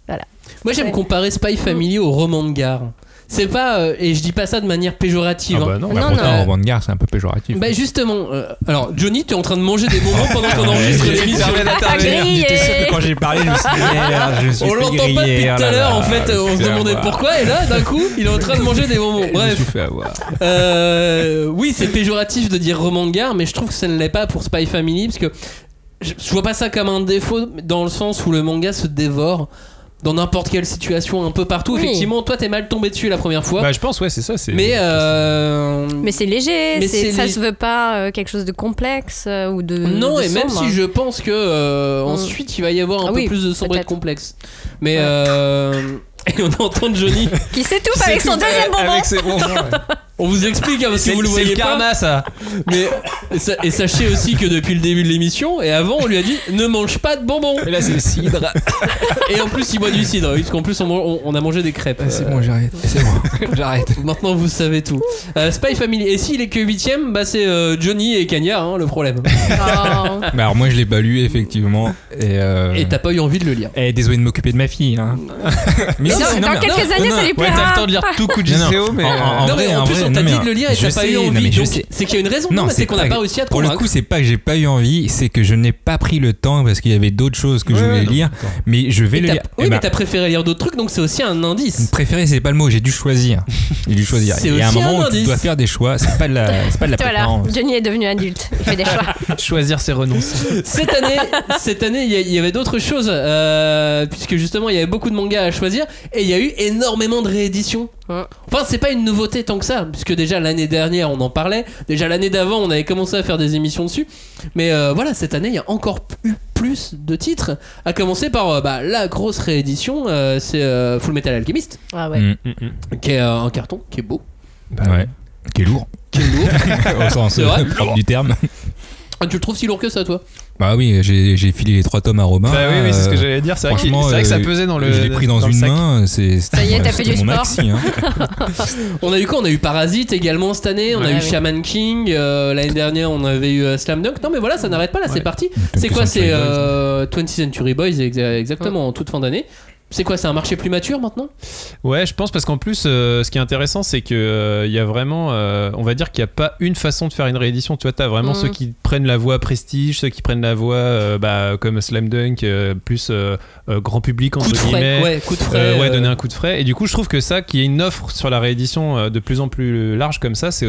voilà. Moi, j'aime comparer Spy Family au roman de gare. C'est pas et je dis pas ça de manière péjorative. Non, pourtant, roman de gare, c'est un peu péjoratif. Bah justement, alors Johnny, tu es en train de manger des bonbons pendant qu'on enregistre l'émission. J'étais sûr que quand j'ai parlé, je me suis on l'entend pas depuis tout à l'heure, en fait, on se demandait pourquoi, et là, d'un coup, il est en train de manger des bonbons. Bref. Je me suis fait avoir. Oui, c'est péjoratif de dire roman de gare, mais je trouve que ça ne l'est pas pour Spy Family, parce que je vois pas ça comme un défaut, dans le sens où le manga se dévore dans n'importe quelle situation, un peu partout. Oui. Effectivement, toi t'es mal tombé dessus la première fois. Je pense, ouais, c'est ça. Mais c'est léger, ça se veut pas quelque chose de complexe ou de. Non, de et même sombre. si je pense que ensuite il va y avoir un peu plus de sombre et de complexe. Mais et on entend Johnny qui s'étouffe avec son deuxième bonbon. Avec ses bonbons. On vous explique, hein, si vous le voyez pas. C'est le karma, ça. Mais Et sachez aussi que depuis le début de l'émission, et avant, on lui a dit ne mange pas de bonbons. Et là, c'est le cidre. Et en plus, il boit du cidre, parce qu'en plus, on a mangé des crêpes. C'est bon, j'arrête. C'est bon, j'arrête. Maintenant, vous savez tout. Spy Family. Et s'il est que 8ème, bah c'est Johnny et Kanya, hein, le problème. Oh. Bah alors, moi, je l'ai pas lu, effectivement. Et t'as pas eu envie de le lire. Désolé de m'occuper de ma fille. Hein. Mais Dans quelques années, ça lui Ouais, t'as plaira. le temps de lire tout coup de JCO, mais. Non, mais en plus, on t'a dit de le lire et t'as pas eu envie. Donc, c'est qu'il y a une raison. Non, c'est qu'on n'a pas réussi à te Pour le convaincre. coup, c'est pas que j'ai pas eu envie, c'est que je n'ai pas pris le temps parce qu'il y avait d'autres choses que je voulais lire. Mais je vais le lire. Oui, mais t'as préféré lire d'autres trucs, donc c'est aussi un indice. Préféré, c'est pas le mot, j'ai dû choisir. J'ai dû choisir. C'est Il y a un aussi moment un où tu indice. dois faire des choix, c'est pas de la Voilà, préférence. Johnny est devenu adulte, il fait des choix. Choisir, c'est renoncer. Cette année, il y avait d'autres choses, puisque justement, il y avait beaucoup de mangas à choisir, et il y a eu énormément de rééditions. Enfin, c'est pas une nouveauté tant que ça, puisque déjà l'année dernière, on en parlait. Déjà l'année d'avant, on avait commencé à faire des émissions dessus. Mais voilà, cette année, il y a encore eu plus de titres. À commencer par la grosse réédition, c'est Full Metal Alchemist, Ah ouais. qui est un carton, qui est beau, Ouais. Qui est lourd. qui est lourd. Au sens C'est vrai propre du terme. Ah, tu le trouves si lourd que ça, toi? Bah oui, j'ai filé les 3 tomes à Robin. Bah oui, c'est ce que j'allais dire. C'est vrai, franchement, c'est vrai que ça pesait dans le. Je l'ai pris dans le une sac. main. Ça y est, t'as fait du mon sport. maxi. Hein. On a eu quoi? On a eu Parasite également cette année. On a Ouais, eu oui. Shaman King. L'année dernière, on avait eu Slam Dunk. Non, mais voilà, ça n'arrête pas là. C'est parti. Donc, C'est quoi? C'est Century 20th Century Boys, exactement, en toute fin d'année. C'est quoi? C'est un marché plus mature maintenant? Ouais, je pense parce qu'en plus, ce qui est intéressant, c'est que il y a vraiment, on va dire qu'il n'y a pas une façon de faire une réédition. Tu vois, t'as vraiment ceux qui prennent la voie prestige, ceux qui prennent la voie, comme Slam Dunk, plus grand public entre Coup de frais. guillemets. Ouais, coup de frais. Ouais, donner un coup de frais. Et du coup, je trouve que ça, qu'il y ait une offre sur la réédition de plus en plus large comme ça, c'est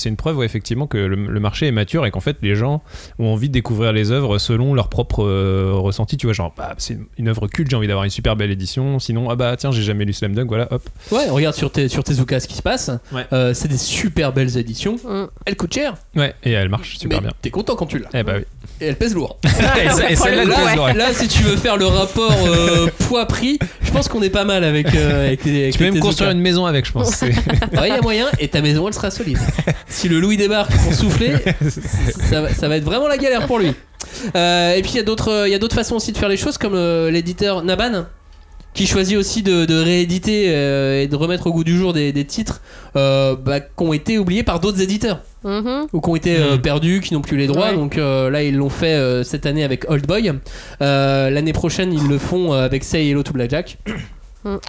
une preuve, ouais, effectivement, que le marché est mature et qu'en fait, les gens ont envie de découvrir les œuvres selon leur propre ressenti. Tu vois, genre, c'est une œuvre culte, j'ai envie d'avoir une super belle édition. Sinon, tiens, j'ai jamais lu Slam Dunk, voilà, hop. Ouais, regarde sur Tezuka ce qui se passe. Ouais. C'est des super belles éditions. Elles coûtent cher. Ouais, et elle marche super mais bien. t'es content quand tu l'as. Eh bah oui. Et elle pèse lourd. et celle-là, elle pèse lourd. Là, si tu veux faire le rapport poids-prix, je pense qu'on est pas mal avec les Tu peux même construire une maison avec, je pense. Ouais, il y a moyen, et ta maison elle sera solide. Si le Louis débarque pour souffler, ça va être vraiment la galère pour lui. Et puis il y a d'autres façons aussi de faire les choses, comme l'éditeur Naban, qui choisit aussi de rééditer et de remettre au goût du jour des titres qui ont été oubliés par d'autres éditeurs ou qui ont été perdus, qui n'ont plus les droits. Ouais. Donc là ils l'ont fait cette année avec Old Boy. L'année prochaine ils le font avec Say Hello to Blackjack.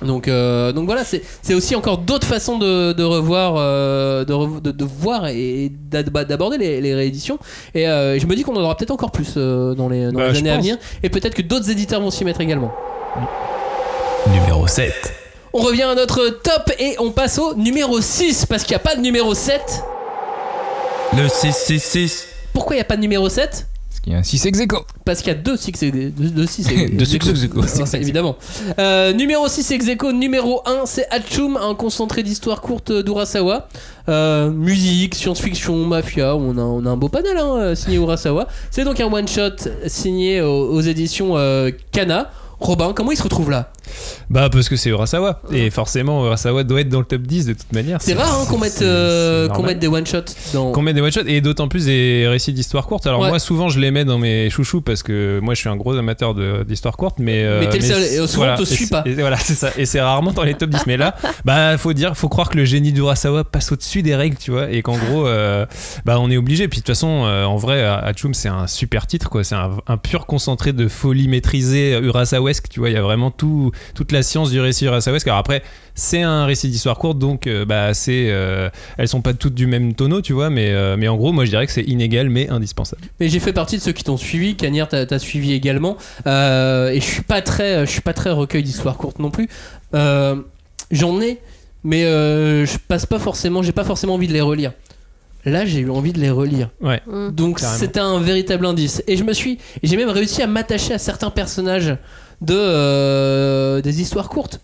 Donc voilà, c'est aussi encore d'autres façons de revoir, de voir et d'aborder les rééditions. Et je me dis qu'on en aura peut-être encore plus dans les années à venir. Et peut-être que d'autres éditeurs vont s'y mettre également. Numéro 7. On revient à notre top et on passe au numéro 6 parce qu'il n'y a pas de numéro 7. Le 666. Pourquoi il n'y a pas de numéro 7 ? Parce qu'il y a un 6 ex aequo. Parce qu'il y a 2 6 Deux ex aequo. évidemment. Numéro 6 ex aequo, numéro 1 c'est Hatsum, un concentré d'histoire courte d'Urasawa. Musique, science-fiction, mafia, on a un beau panel signé Urasawa. C'est donc un one shot signé aux éditions Kana. Robin, comment il se retrouve là ? Bah parce que c'est Urasawa et forcément Urasawa doit être dans le top 10 de toute manière. C'est rare qu'on mette des one shots dans... Qu'on met des one shots et d'autant plus des récits d'histoire courte. Alors moi souvent je les mets dans mes chouchous parce que moi je suis un gros amateur d'histoire courte, mais t'es le seul et souvent on te suit pas. Et voilà, c'est ça, et c'est rarement dans les top 10. Mais là faut croire que le génie d'Urasawa passe au-dessus des règles, tu vois, et qu'en gros on est obligé. Puis de toute façon en vrai Hatsum c'est un super titre quoi, c'est un pur concentré de folie maîtrisée urasawesque, tu vois, il y a vraiment toute la science du récit urasawesque. Alors après c'est un récit d'histoire courte donc elles sont pas toutes du même tonneau, tu vois, mais en gros moi je dirais que c'est inégal mais indispensable. Mais j'ai fait partie de ceux qui t'ont suivi. Cagnard t'as suivi également, et je suis pas très recueil d'histoire courte non plus. J'en ai, mais j'ai pas forcément envie de les relire. Là j'ai eu envie de les relire. Ouais. Donc carrément. C'était un véritable indice. Et j'ai même réussi à m'attacher à certains personnages des histoires courtes.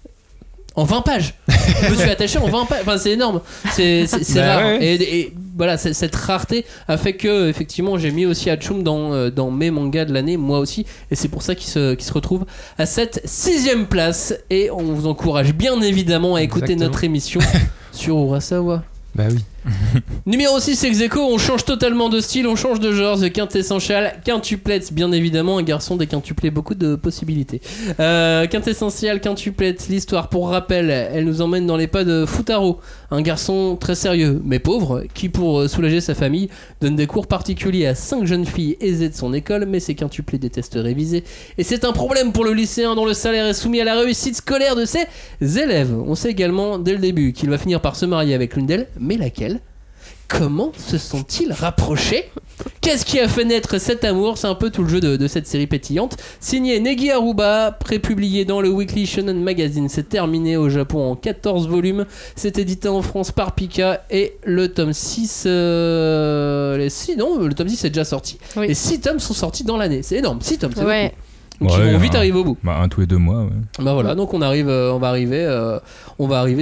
En 20 pages. Je me suis attaché en 20 pages. Enfin, c'est énorme. C'est rare. Ouais. Et voilà, cette rareté a fait que, effectivement, j'ai mis aussi Hatsum dans mes mangas de l'année, moi aussi. Et c'est pour ça qu'il se retrouve à cette 6ème place. Et on vous encourage bien évidemment à écouter Exactement. notre émission sur Urasawa. Bah oui. Numéro 6, ex aequo, on change totalement de style, on change de genre. The Quintessential Quintuplets, bien évidemment, un garçon des quintuplets, beaucoup de possibilités. Quintessential Quintuplets, l'histoire, pour rappel, elle nous emmène dans les pas de Futaro, un garçon très sérieux mais pauvre qui, pour soulager sa famille, donne des cours particuliers à 5 jeunes filles aisées de son école, mais ces quintuplets détestent réviser et c'est un problème pour le lycéen dont le salaire est soumis à la réussite scolaire de ses élèves. On sait également dès le début qu'il va finir par se marier avec l'une d'elles, mais laquelle ? Comment se sont-ils rapprochés ? Qu'est-ce qui a fait naître cet amour ? C'est un peu tout le jeu de cette série pétillante. Signé Negi Aruba, prépublié dans le Weekly Shonen Magazine. C'est terminé au Japon en 14 volumes. C'est édité en France par Pika. Et le tome 6... le tome 6 est déjà sorti. Oui. Les 6 tomes sont sortis dans l'année. C'est énorme, 6 tomes, c'est beaucoup. Donc ils vont vite arriver au bout. Un tous les 2 mois. Ouais. Bah voilà, donc on va arriver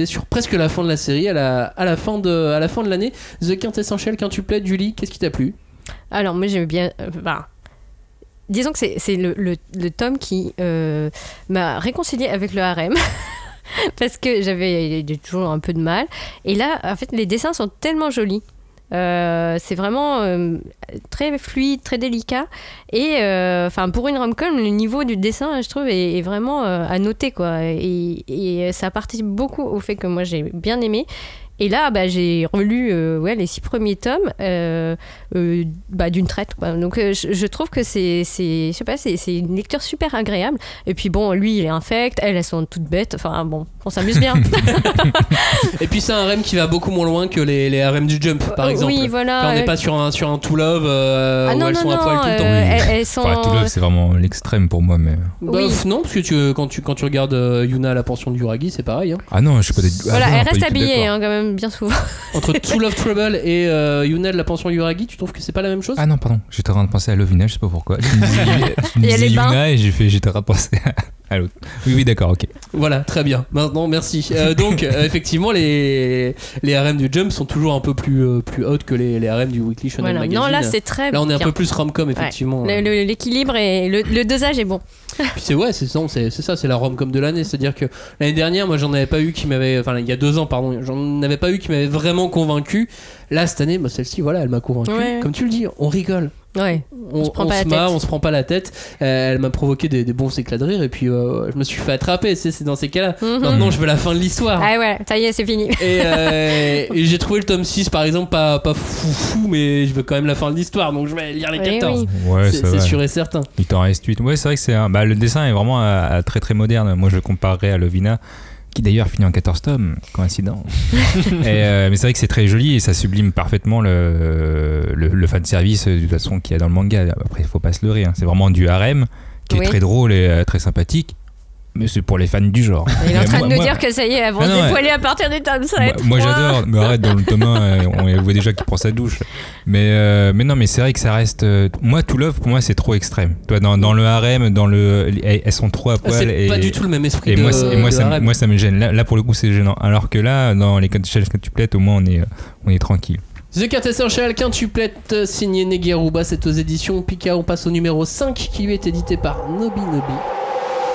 sur presque la fin de la série, à la fin de l'année. The Quintessential Quintuplet, Julie, qu'est-ce qui t'a plu ? Alors moi j'aime bien. Disons que c'est le tome qui m'a réconcilié avec le harem. Parce que j'avais toujours un peu de mal. Et là, en fait, les dessins sont tellement jolis. C'est vraiment très fluide, très délicat et pour une rom-com le niveau du dessin je trouve est vraiment à noter quoi et ça participe beaucoup au fait que moi j'ai bien aimé. Et là, j'ai relu les 6 premiers tomes d'une traite, quoi. Donc, je trouve que c'est une lecture super agréable. Et puis bon, lui, il est infect, elles sont toutes bêtes. Enfin bon, on s'amuse bien. Et puis c'est un harem qui va beaucoup moins loin que les harems du Jump, par exemple. Oui, voilà. Là, on n'est pas sur un To Love où elles sont à poil tout le temps. Elles sont... To Love, c'est vraiment l'extrême pour moi, mais. Non, parce que quand tu regardes Yuna, la pension du Uragi, c'est pareil. Hein. Ah non, je suis pas. Voilà, elle reste habillée quand même bien souvent. Entre To Love Trouble et Yuna de la pension Yuragi, tu trouves que c'est pas la même chose ? Ah non, pardon, j'étais en train de penser à Lovina, je sais pas pourquoi. Tu Il y a les bains. Yuna et j'étais en train de penser à l'autre. Oui, d'accord, ok. Voilà, très bien. Maintenant, merci. Donc, effectivement, les harems du Jump sont toujours un peu plus hautes que les harems du Weekly Shonen Magazine. Non, là, c'est très Là, on est bien. un peu plus rom-com, effectivement. Ouais. L'équilibre et le dosage est bon. Puis c'est la rom-com de l'année. C'est-à-dire que l'année dernière, moi, j'en avais pas eu qui m'avait... Enfin, il y a 2 ans, pardon. J'en avais pas eu qui m'avait vraiment convaincu. Là, cette année, celle-ci, voilà, elle m'a convaincu. Ouais. Comme tu le dis, on rigole. Ouais. On se prend pas la tête. Elle m'a provoqué des bons éclats de rire et puis je me suis fait attraper. C'est dans ces cas-là. Maintenant, je veux la fin de l'histoire. Ah ouais, ça y est, c'est fini. Et j'ai trouvé le tome 6 par exemple pas fou, mais je veux quand même la fin de l'histoire, donc je vais lire les 14. Oui. Ouais, c'est sûr et certain. Il t'en reste 8. Ouais, c'est vrai que c'est le dessin est vraiment très très moderne. Moi, je le comparerais à Lovina, qui d'ailleurs finit en 14 tomes, coïncidence. Mais c'est vrai que c'est très joli et ça sublime parfaitement le fanservice de toute façon qu'il y a dans le manga. Après, il faut pas se leurrer, hein. C'est vraiment du harem qui est très drôle et très sympathique. Mais c'est pour les fans du genre. Il est en train de nous dire que ça y est, elles vont se dévoiler à partir du tome 7. Moi j'adore, mais arrête, dans le tome 1, on voit déjà qu'il prend sa douche. Mais non, mais c'est vrai que ça reste. Moi, To Love, pour moi, c'est trop extrême. Toi, dans le harem, elles sont trop à poil. C'est pas du tout le même esprit. Moi, ça me gêne. Là, pour le coup, c'est gênant. Alors que là, dans les quintuplets, au moins, on est tranquille. The Quintessential Quintuplet, signé Negi Aruba, c'est aux éditions Pika. On passe au numéro 5 qui lui est édité par Nobi.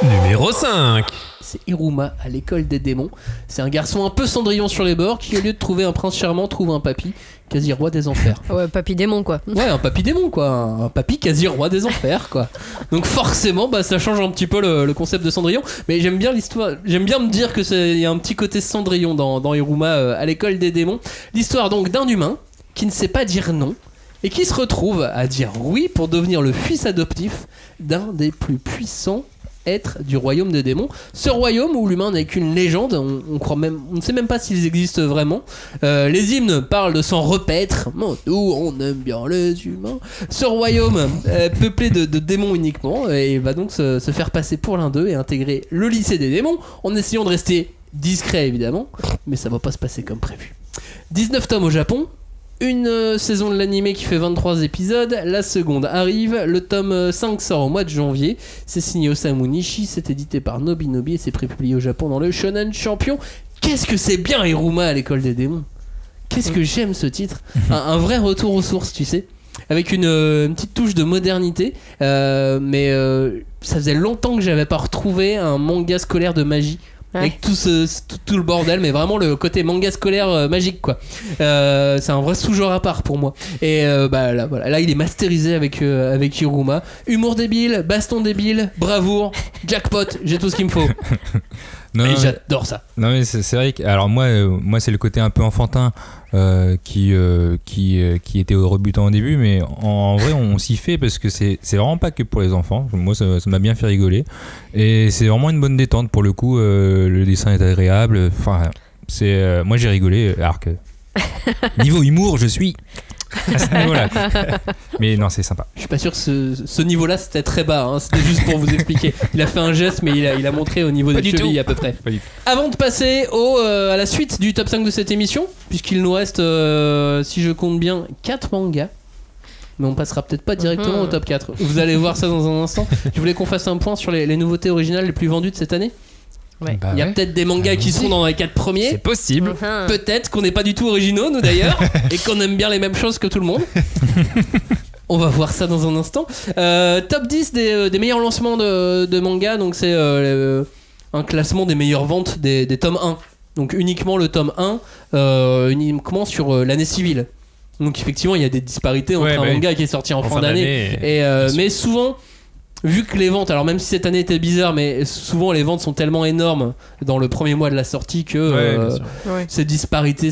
Numéro 5. C'est Iruma à l'école des démons. C'est un garçon un peu Cendrillon sur les bords qui, au lieu de trouver un prince charmant, trouve un papy quasi roi des enfers. Ouais, papy démon quoi. Ouais, un papy démon quoi. Un papy quasi roi des enfers quoi. Donc forcément, ça change un petit peu le concept de Cendrillon. Mais j'aime bien l'histoire. J'aime bien me dire qu'il y a un petit côté Cendrillon dans Iruma à l'école des démons. L'histoire donc d'un humain qui ne sait pas dire non et qui se retrouve à dire oui pour devenir le fils adoptif d'un des plus puissants êtres du royaume des démons. Ce royaume où l'humain n'est qu'une légende, on ne sait même pas s'ils existent vraiment. Les hymnes parlent de s'en repaître. Nous, on aime bien les humains. Ce royaume peuplé de démons uniquement, et il va donc se faire passer pour l'un d'eux et intégrer le lycée des démons en essayant de rester discret évidemment, mais ça va pas se passer comme prévu. 19 tomes au Japon. Une saison de l'animé qui fait 23 épisodes. La seconde arrive. Le tome 5 sort au mois de janvier. C'est signé Osamu Nishi. C'est édité par Nobi et c'est prépublié au Japon dans le Shonen Champion. Qu'est-ce que c'est bien Iruma à l'école des démons. Qu'est-ce que j'aime ce titre. Un vrai retour aux sources, tu sais. Avec une petite touche de modernité. Mais ça faisait longtemps que j'avais pas retrouvé un manga scolaire de magie avec tout le bordel, mais vraiment le côté manga scolaire magique quoi. C'est un vrai sous-genre à part pour moi. Et là il est masterisé avec Hiruma. Humour débile, baston débile, bravoure, jackpot, j'ai tout ce qu'il me faut. Et j'adore ça. Non mais c'est vrai que alors moi c'est le côté un peu enfantin qui était rebutant au début, mais en vrai on s'y fait parce que c'est vraiment pas que pour les enfants. Moi ça m'a bien fait rigoler et c'est vraiment une bonne détente pour le coup. Le dessin est agréable. Enfin moi j'ai rigolé alors que niveau humour je suis à ce niveau-là. Mais non, c'est sympa. Je suis pas sûr que ce niveau-là c'était très bas, hein. C'était juste pour vous expliquer. Il a fait un geste, mais il a montré au niveau des chevilles à peu près. Avant de passer à la suite du top 5 de cette émission, puisqu'il nous reste, si je compte bien, 4 mangas. Mais on passera peut-être pas directement au top 4. Vous allez voir ça dans un instant. Je voulais qu'on fasse un point sur les nouveautés originales les plus vendues de cette année. Ouais. Il y a peut-être des mangas qui sont dans les 4 premiers. C'est possible. Peut-être qu'on n'est pas du tout originaux, nous d'ailleurs, et qu'on aime bien les mêmes choses que tout le monde. On va voir ça dans un instant. Top 10 des meilleurs lancements de manga. Donc c'est un classement des meilleures ventes des tomes 1. Donc uniquement le tome 1, uniquement sur l'année civile. Donc effectivement il y a des disparités entre un manga qui est sorti en fin d'année mais souvent, vu que les ventes, alors même si cette année était bizarre, mais souvent les ventes sont tellement énormes dans le premier mois de la sortie que ces disparités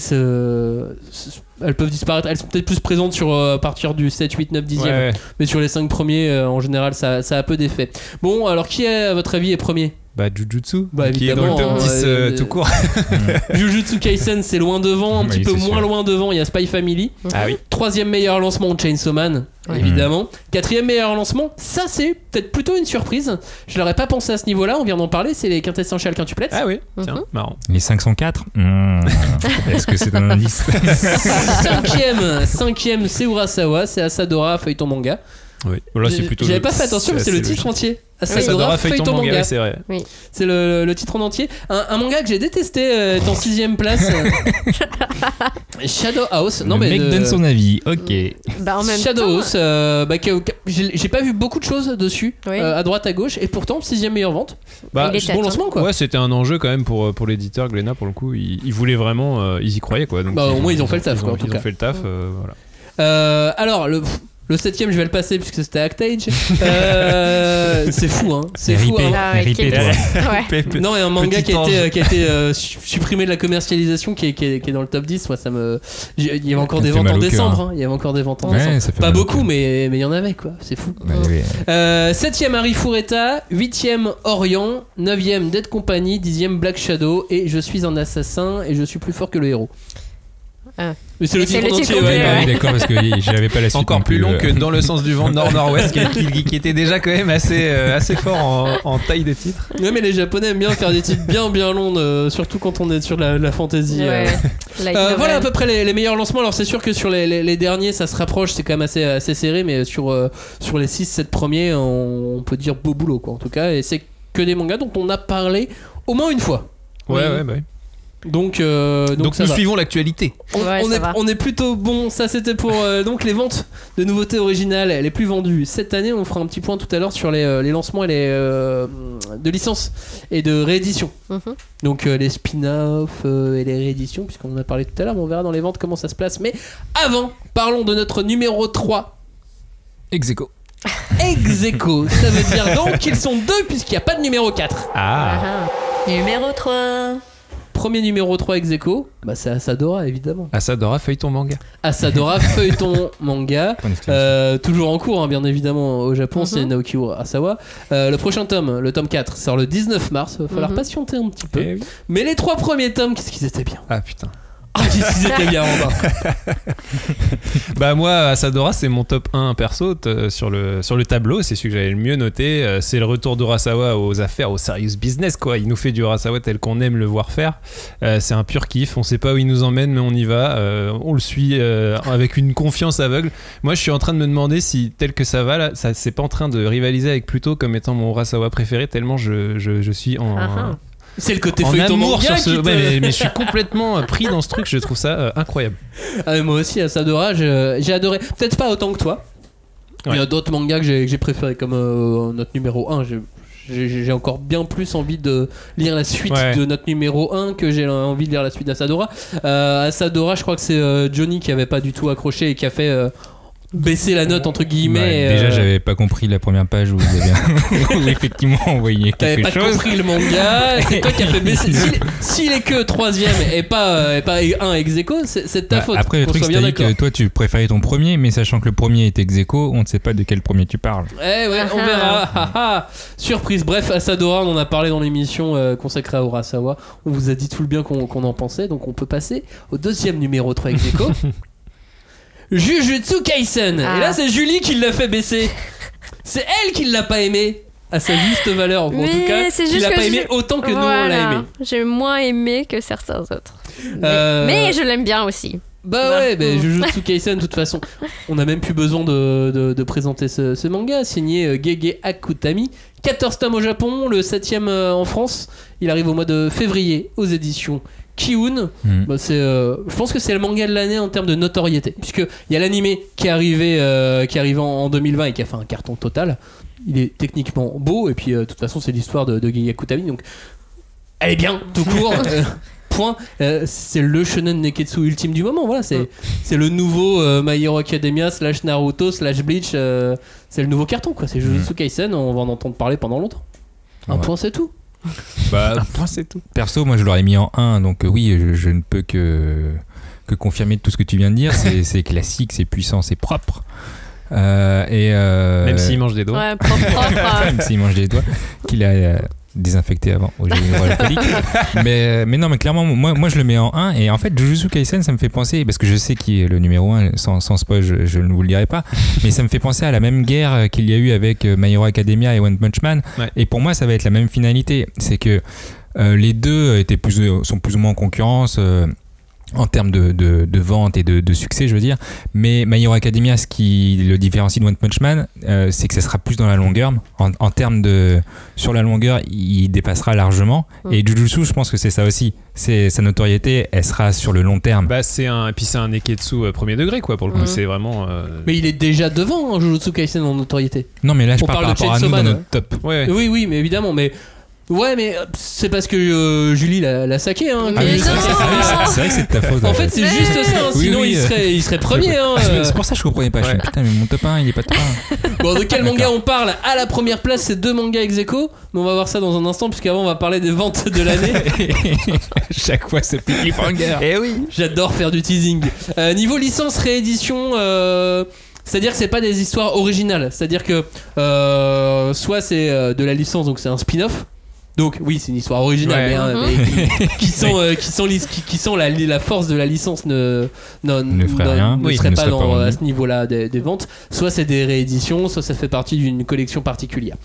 elles peuvent disparaître. Elles sont peut-être plus présentes à partir du 7, 8, 9, 10e. Mais sur les 5 premiers, en général, ça a peu d'effet. Bon, alors qui à votre avis est premier ? Jujutsu, qui est dans le top 10 tout court. Jujutsu Kaisen, c'est loin devant, un petit peu moins loin devant, il y a Spy Family. Ah oui. 3e meilleur lancement, Chainsaw Man, évidemment. 4e meilleur lancement, ça c'est peut-être plutôt une surprise. Je n'aurais pas pensé à ce niveau-là, on vient d'en parler, c'est les Quintessential Quintuplets. Ah oui, tiens, marrant. Les 504 Est-ce que c'est un indice ? 5e, c'est Urasawa, c'est Asadora, feuilleton manga. Oui. Là, c'est plutôt j'avais pas fait attention, mais c'est le titre entier. Asadora feuilleton manga, ouais, c'est vrai. Oui. C'est le titre en entier. Un manga que j'ai détesté est en 6ème place. Shadow House. Le mec donne son avis. Ok. En même Shadow temps, House. J'ai pas vu beaucoup de choses dessus, à droite à gauche, et pourtant 6ème meilleure vente. Bon lancement quoi. Ouais, c'était un enjeu quand même pour l'éditeur Glénat pour le coup. Ils voulaient vraiment, ils y croyaient quoi. Donc, au moins ils ont fait le taf quoi. Ils ont fait le taf, voilà. Alors le 7ème je vais le passer puisque c'était Actage. C'est fou hein. C'est fou hein. Non, et un manga qui a été supprimé de la commercialisation qui est dans le top 10. Moi, il y avait encore des ventes en décembre. Il y avait encore des ventes en décembre. Pas beaucoup, mais il y en avait quoi. C'est fou. 7ème Harry Fureta, 8ème Orient, 9ème Dead Company, 10ème Black Shadow et Je suis un assassin et je suis plus fort que le héros. Mais c'est le titre entier, oui, d'accord, parce que j'avais pas la suite. Encore plus long que Dans le sens du vent nord-nord-ouest, qui était déjà quand même assez fort en taille des titres. Ouais, mais les Japonais aiment bien faire des titres bien longs, surtout quand on est sur la fantasy. Voilà à peu près les meilleurs lancements. Alors c'est sûr que sur les derniers, ça se rapproche, c'est quand même assez serré, mais sur les 6-7 premiers, on peut dire beau boulot, quoi, en tout cas. Et c'est que des mangas dont on a parlé au moins une fois. Ouais. Donc nous suivons l'actualité. On est plutôt bon. Ça c'était pour donc les ventes de nouveautés originales les plus vendues cette année. On fera un petit point tout à l'heure sur les lancements et de licences et de rééditions. Donc les spin-offs et les rééditions, puisqu'on en a parlé tout à l'heure, mais on verra dans les ventes comment ça se place. Mais avant, parlons de notre numéro 3. Ex-aequo. Ex-aequo, ça veut dire donc qu'ils sont deux puisqu'il n'y a pas de numéro 4. Numéro 3. Premier numéro 3 ex-aequo, c'est Asadora évidemment. Asadora feuilleton manga. Asadora feuilleton manga. Toujours en cours, hein, bien évidemment, au Japon, c'est Naoki Urasawa. Le prochain tome, le tome 4, sort le 19 mars. Il va falloir patienter un petit peu. Mais les 3 premiers tomes, qu'est-ce qu'ils étaient bien. Ah putain. Qu'est-ce qu'ils étaient bien, Robin. Moi, Asadora, c'est mon top 1 perso sur le tableau. C'est celui que j'avais le mieux noté. C'est le retour d'Urasawa aux affaires, au serious business, quoi. Il nous fait du Urasawa tel qu'on aime le voir faire. C'est un pur kiff. On sait pas où il nous emmène, mais on y va. On le suit avec une confiance aveugle. Moi, je suis en train de me demander si, tel que ça va, là, ça c'est pas en train de rivaliser avec Pluto comme étant mon Urasawa préféré, tellement je suis en. C'est le côté en feuilleton amour manga sur mais je suis complètement pris dans ce truc. Je trouve ça incroyable. Moi aussi, Asadora, j'ai adoré. Peut-être pas autant que toi. Il y a d'autres mangas que j'ai préférés, comme notre numéro 1. j'ai encore bien plus envie de lire la suite de notre numéro 1 que j'ai envie de lire la suite d'Asadora. Asadora, je crois que c'est Johnny qui avait pas du tout accroché et qui a fait baisser la note entre guillemets. Déjà, j'avais pas compris la première page où vous avez où effectivement on voyait T'avais quelque pas chose. compris le manga, c'est toi qui as fait baisser. S'il est que 3ème et pas un ex aequo, c'est de ta faute. Après, le qu'on truc, soit bien c'est que d'accord. toi, tu préférais ton premier, mais sachant que le premier est ex aequo, on ne sait pas de quel premier tu parles. Eh ouais, on verra. Surprise. Bref, Asadora, on en a parlé dans l'émission consacrée à Urasawa. On vous a dit tout le bien qu'on en pensait, donc on peut passer au 2e numéro 3 ex aequo. Jujutsu Kaisen. Et là, c'est Julie qui l'a fait baisser. C'est elle qui l'a pas aimé à sa juste valeur. En tout cas, qui l'a pas aimé autant que nous on l'a aimé. J'ai moins aimé que certains autres. Mais je l'aime bien aussi. Bah ouais, Jujutsu Kaisen, de toute façon, on a même plus besoin de présenter ce manga, signé Gege Akutami. 14 tomes au Japon, le 7ème en France. Il arrive au mois de février aux éditions Kiun. Bah, je pense que c'est le manga de l'année en termes de notoriété, puisqu'il y a l'animé qui est arrivé en 2020 et qui a fait un carton total. Il est techniquement beau, et puis de toute façon, c'est l'histoire de Gege Akutami, donc elle est bien, tout court. Point. C'est le shonen neketsu ultime du moment. Voilà, c'est le nouveau My Hero Academia / Naruto / Bleach. C'est le nouveau carton, quoi. C'est Jujutsu Kaisen. On va en entendre parler pendant longtemps. Un point, c'est tout. C'est tout. Perso, moi je l'aurais mis en 1, donc oui, je ne peux que confirmer tout ce que tu viens de dire. C'est classique, c'est puissant, c'est propre. Même s'il mange des doigts. Ouais, propre. Même s'il mange des doigts, qu'il a désinfecté avant au gel hydroalcoolique. mais non, mais clairement, moi je le mets en 1. Et en fait, Jujutsu Kaisen, ça me fait penser, parce que je sais qui est le numéro 1, sans spoil, je ne vous le dirai pas, mais ça me fait penser à la même guerre qu'il y a eu avec My Hero Academia et One Punch Man. Ouais. Et pour moi, ça va être la même finalité. C'est que les deux sont plus ou moins en concurrence. En termes de vente et de succès, je veux dire. Mais My Hero Academia, ce qui le différencie de One Punch Man, c'est que ça sera plus dans la longueur. En termes sur la longueur, il dépassera largement. Et Jujutsu, je pense que c'est ça aussi. Sa notoriété, elle sera sur le long terme. Bah, c'est un neketsu premier degré, quoi, pour le coup. C'est vraiment. Mais il est déjà devant, Jujutsu Kaisen en notoriété. Non, mais là, je parle par rapport à nous dans notre top. Ouais. Oui, mais évidemment, mais. Ouais, mais c'est parce que Julie l'a saqué. Hein, mais c'est vrai que c'est de ta faute. En fait, c'est juste ça. Hein, oui, sinon, oui. il serait premier. Hein, C'est pour ça que je comprenais pas. Je me dis, putain, mais mon top 1, il est pas top 1. Bon, de quel manga on parle? À la première place, c'est 2 mangas ex aequo. Mais on va voir ça dans un instant, puisqu'avant, on va parler des ventes de l'année. Chaque fois, c'est plus cliffhanger. Eh oui. J'adore faire du teasing. Niveau licence, réédition. C'est-à-dire que c'est pas des histoires originales. C'est-à-dire que soit c'est de la licence, donc c'est un spin-off. Donc oui, c'est une histoire originale, mais qui sent la force de la licence ne serait pas à ce niveau-là des ventes. Soit c'est des rééditions, soit ça fait partie d'une collection particulière.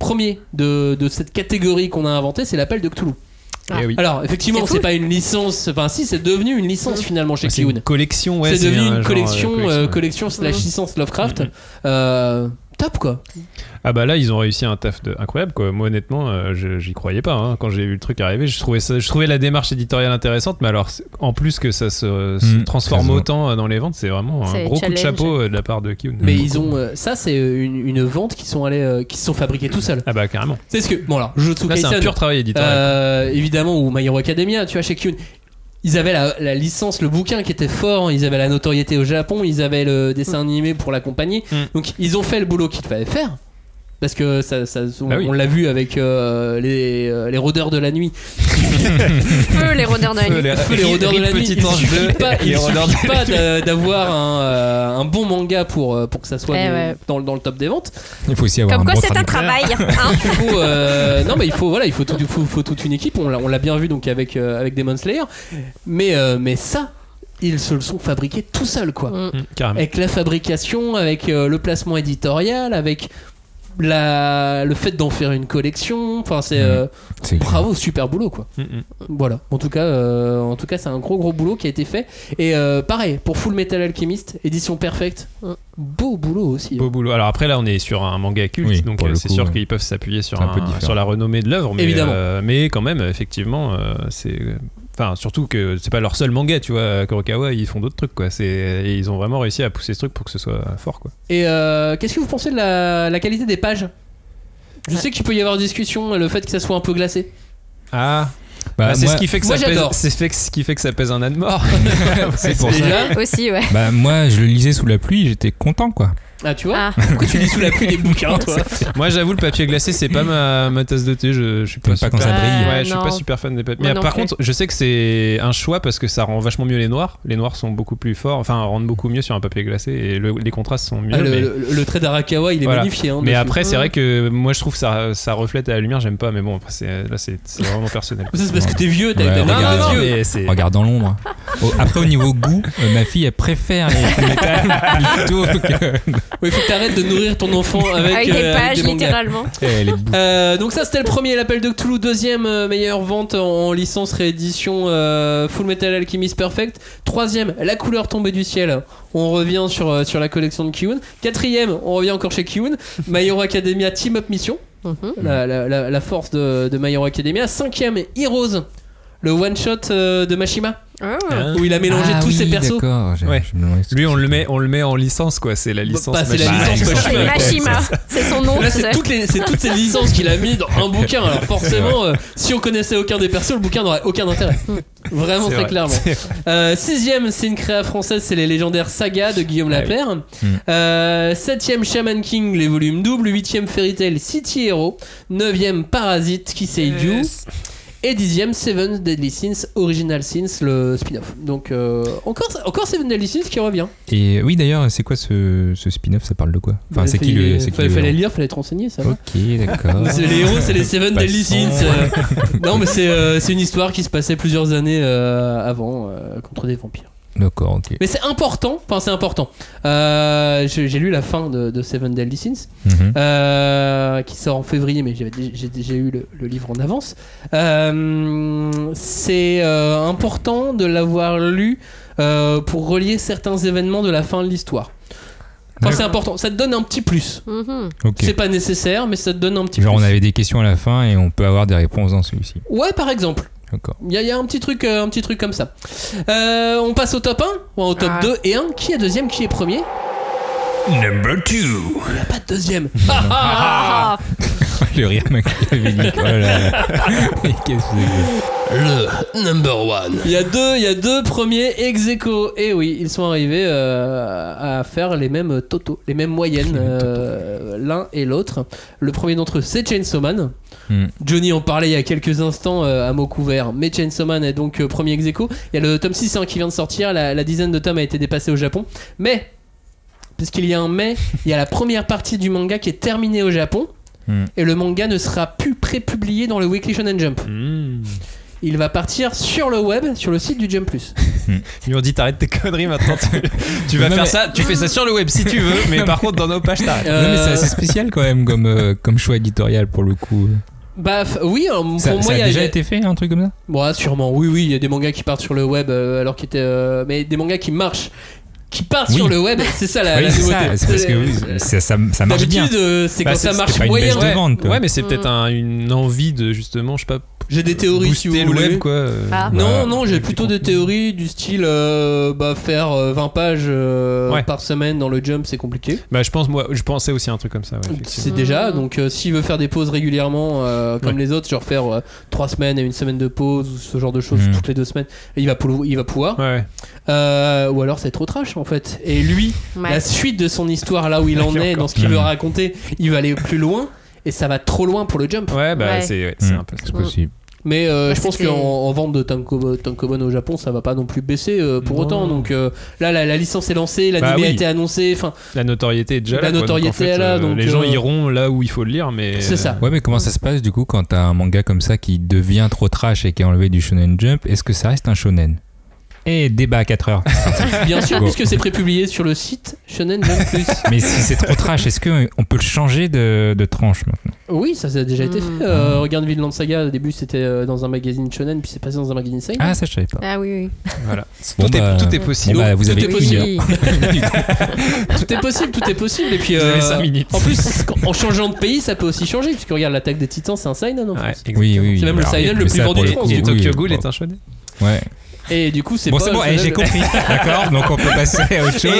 Premier de cette catégorie qu'on a inventée, c'est l'appel de Cthulhu. Oui. Alors effectivement, c'est pas une licence. Enfin, si, c'est devenu une licence finalement chez Kiun. C'est une collection, ouais. C'est devenu une collection / licence Lovecraft. Top, quoi. Ah bah là, ils ont réussi un taf incroyable, quoi. Moi, honnêtement, j'y croyais pas. Hein. Quand j'ai vu le truc arriver, je trouvais la démarche éditoriale intéressante, mais alors, en plus que ça se transforme autant dans les ventes, c'est vraiment un gros coup de chapeau de la part de Kiun. Mais ils ont ça, c'est une vente qui se sont fabriquées tout seuls. Ah bah carrément. C'est ce que bon alors, Jujutsu Kaisen, c'est un pur travail éditorial. Évidemment, ou My Hero Academia, tu vois, chez Kiun. Ils avaient la licence, le bouquin qui était fort, ils avaient la notoriété au Japon, ils avaient le dessin animé pour l'accompagner. Donc ils ont fait le boulot qu'il fallait faire. Parce que on l'a vu avec les rôdeurs de la nuit. Feu les rôdeurs de la nuit. Les rôdeurs de la nuit. Il suffit pas d'avoir un bon manga pour que ça soit dans le top des ventes. Il faut aussi avoir comme un quoi bon c'est un travail. Non mais il faut toute une équipe. On l'a bien vu donc avec Demon Slayer. Mais ça, ils se le sont fabriqués tout seuls, quoi. Avec la fabrication, avec le placement éditorial, avec le fait d'en faire une collection. Enfin, c'est bravo, super boulot, quoi. Voilà. En tout cas, c'est un gros boulot qui a été fait. Et pareil pour Full Metal Alchemist, édition perfecte. Beau boulot aussi. Beau boulot. Alors après, là, on est sur un manga culte, donc c'est sûr qu'ils peuvent s'appuyer sur la renommée de l'œuvre, mais quand même, effectivement, c'est. Enfin, surtout que c'est pas leur seul manga, tu vois. Kurokawa, ils font d'autres trucs, quoi. Et ils ont vraiment réussi à pousser ce truc pour que ce soit fort, quoi. Et qu'est-ce que vous pensez de la qualité des pages? Je sais qu'il peut y avoir discussion, le fait que ça soit un peu glacé. Ah. Bah, c'est moi- ce qui fait que moi, ça pèse. j'adore. C'est ce qui fait que ça pèse un âne mort. c'est pour ça. Déjà. Aussi, ouais. Bah, moi, je le lisais sous la pluie, j'étais content, quoi. Ah, tu vois. Ah. Pourquoi tu lis sous la pluie des bouquins, toi? Moi, j'avoue, le papier glacé, c'est pas ma tasse de thé. Je suis pas T'aimes pas quand super. ça brille. Ouais, je suis non. pas super fan des papiers. Moi Mais non par plus. contre, je sais que c'est un choix parce que ça rend vachement mieux les noirs. Les noirs sont beaucoup plus forts, enfin, rendent beaucoup mieux sur un papier glacé et les contrastes sont mieux. Ah, mais... le trait d'Arakawa, il est Voilà. magnifié. Hein, Mais dessus. après, c'est vrai que moi, je trouve que ça reflète à la lumière. J'aime pas, mais bon, après, c'est vraiment personnel. Ça, c'est parce que t'es vieux, t'as Ouais, des regarde. mains non, vieux. mais c'est. Regarde dans l'ombre. Après, au niveau goût, ma fille, elle préfère les Full Metal plutôt que. Il faut que t'arrêtes de nourrir ton enfant avec Avec des avec pages, des mangas. littéralement. Elle est bouffée. Donc ça c'était le premier, l'appel de Cthulhu, deuxième meilleure vente en licence réédition Full Metal Alchemist Perfect, troisième la couleur tombée du ciel, on revient sur la collection de Ki-Un, quatrième on revient encore chez Ki-Un, My Hero Academia Team Up Mission, la force de My Hero Academia, cinquième Heroes, le one shot de Mashima Ah. où il a mélangé Ah tous oui, ses persos. D'accord, Ouais. je me demandais ce Lui, que on c'était. le met en licence, quoi. C'est la licence. Bah, c'est la Machima. licence C'est Mashima. Mashima, c'est son nom. Là, tu sais. c'est toutes ces licences qu'il a mis dans un bouquin. Alors forcément, si on connaissait aucun des persos, le bouquin n'aurait aucun intérêt. Vraiment C'est très vrai. clairement. Sixième, c'est une créa française, c'est les légendaires sagas de Guillaume Lapère. Septième, Shaman King, les volumes doubles. Huitième, Fairy Tail, City Hero. Neuvième, Parasite, Kiseidu. Et dixième, Seven Deadly Sins, Original Sins, le spin-off. Donc encore Seven Deadly Sins qui revient. Et oui, d'ailleurs, c'est quoi ce spin-off? Ça parle de quoi? Enfin, c'est qui le. c'est qui le Fallait héros lire, fallait te renseigner, ça va. Ok, d'accord. C'est les héros, c'est les Seven Deadly Passons. Sins. Non, mais c'est une histoire qui se passait plusieurs années avant contre des vampires. D'accord, ok. Mais c'est important. Enfin, c'est important. J'ai lu la fin de Seven Deadly Sins, Mhm. qui sort en février, mais j'ai déjà eu le livre en avance. C'est important de l'avoir lu pour relier certains événements de la fin de l'histoire. Enfin, c'est important. Ça te donne un petit plus. Mhm. Ok. C'est pas nécessaire, mais ça te donne un petit Genre, plus. on avait des questions à la fin et on peut avoir des réponses dans celui-ci. Ouais, par exemple. D'accord. Il y a un petit truc comme ça. On passe au top 1, ou au top 2 et 1. Qui est deuxième, qui est premier? Number 2. Il n'y a pas de deuxième. Ah. Le rire machiavélique. Oh là là. Mais qu'est-ce que c'est que Le number one. Il y a deux premiers ex aequo. Et oui, ils sont arrivés à faire les mêmes totaux, les mêmes moyennes, l'un et l'autre. Le premier d'entre eux, c'est Chainsaw Man. Johnny en parlait il y a quelques instants à mot couvert, mais Chainsaw Man est donc premier ex aequo. Il y a le tome 6 qui vient de sortir, la dizaine de tomes a été dépassée au Japon. Mais, puisqu'il y a un mais, il y a la première partie du manga qui est terminée au Japon. Et le manga ne sera plus prépublié dans le Weekly Shonen Jump. Il va partir sur le web, sur le site du Jump Plus. Ils lui ont dit t'arrêtes tes conneries maintenant. Tu vas Non, faire mais- ça, tu fais ça sur le web si tu veux, mais par contre dans nos pages t'arrêtes. Non, mais c'est assez spécial quand même comme choix éditorial pour le coup. Bah oui, pour Ça, moi ça il y a a déjà été fait un truc comme ça? Bon, sûrement, oui, il y a des mangas qui partent sur le web alors qu'ils étaient. Mais des mangas qui marchent, qui partent Oui. sur le web, c'est ça la Oui, c'est nouveauté. ça. C'est parce que oui, ça marche bien. D'habitude, c'est Bah, quand ça c'est marche pas une moyen. baisse de vente, quoi. Ouais, mais c'est peut-être une envie de justement, je sais pas, J'ai des théories si vous booster le voulez. web quoi. Ah. Non, Bah, non, j'ai plutôt des théories du style faire 20 pages Ouais. par semaine dans le Jump, c'est compliqué. Bah je pensais aussi à un truc comme ça. Ouais, effectivement. C'est déjà, donc s'il veut faire des pauses régulièrement comme les autres, genre faire 3 semaines et une semaine de pause ou ce genre de choses toutes les 2 semaines, il va pouvoir. Ouais. Ou alors c'est trop trash en fait. Et lui, Ouais. la suite de son histoire là où il en est, dans ce qu'il veut raconter, il va aller plus loin et ça va trop loin pour le Jump. Ouais, bah Ouais. c'est un peu ça. C'est possible. Mais je pense c'était- qu'en vente de Tankobon au Japon, ça va pas non plus baisser pour Non. autant. Donc là, la licence est lancée, l'anime Bah oui. a été annoncé. Enfin, La notoriété est déjà La là. quoi. Donc, notoriété en fait, est là, donc, les gens iront là où il faut le lire, mais. c'est ça. Ouais, mais comment ça se passe du coup quand t'as un manga comme ça qui devient trop trash et qui est enlevé du Shonen Jump? Est-ce que ça reste un shonen? Et débat à 4 heures. Bien sûr, Go. puisque c'est prépublié sur le site Shonen Jump Plus. Mais si c'est trop trash, est-ce qu'on peut le changer de tranche maintenant? Oui, ça a déjà été fait. Regarde Vinland Saga, au début c'était dans un magazine Shonen, puis c'est passé dans un magazine Seinen. Ah, ça je savais pas. Ah oui, Voilà. Bon, Tout bah, est possible. Bon, bah, vous tout avez est une possible. heure. oui. Tout est possible. Et puis, Vous avez 5 minutes. en plus, en changeant de pays, ça peut aussi changer, puisque regarde, l'Attaque des Titans, c'est un Seinen en Ouais, France. Oui, oui. C'est même le alors, Seinen le mais plus ça, vendu pour de le France. coup, Et oui, Tokyo bon. Ghoul est un shonen. Ouais. Et du coup, c'est Bon, pas. c'est bon, Shonen. j'ai compris. D'accord, donc on peut passer à autre chose.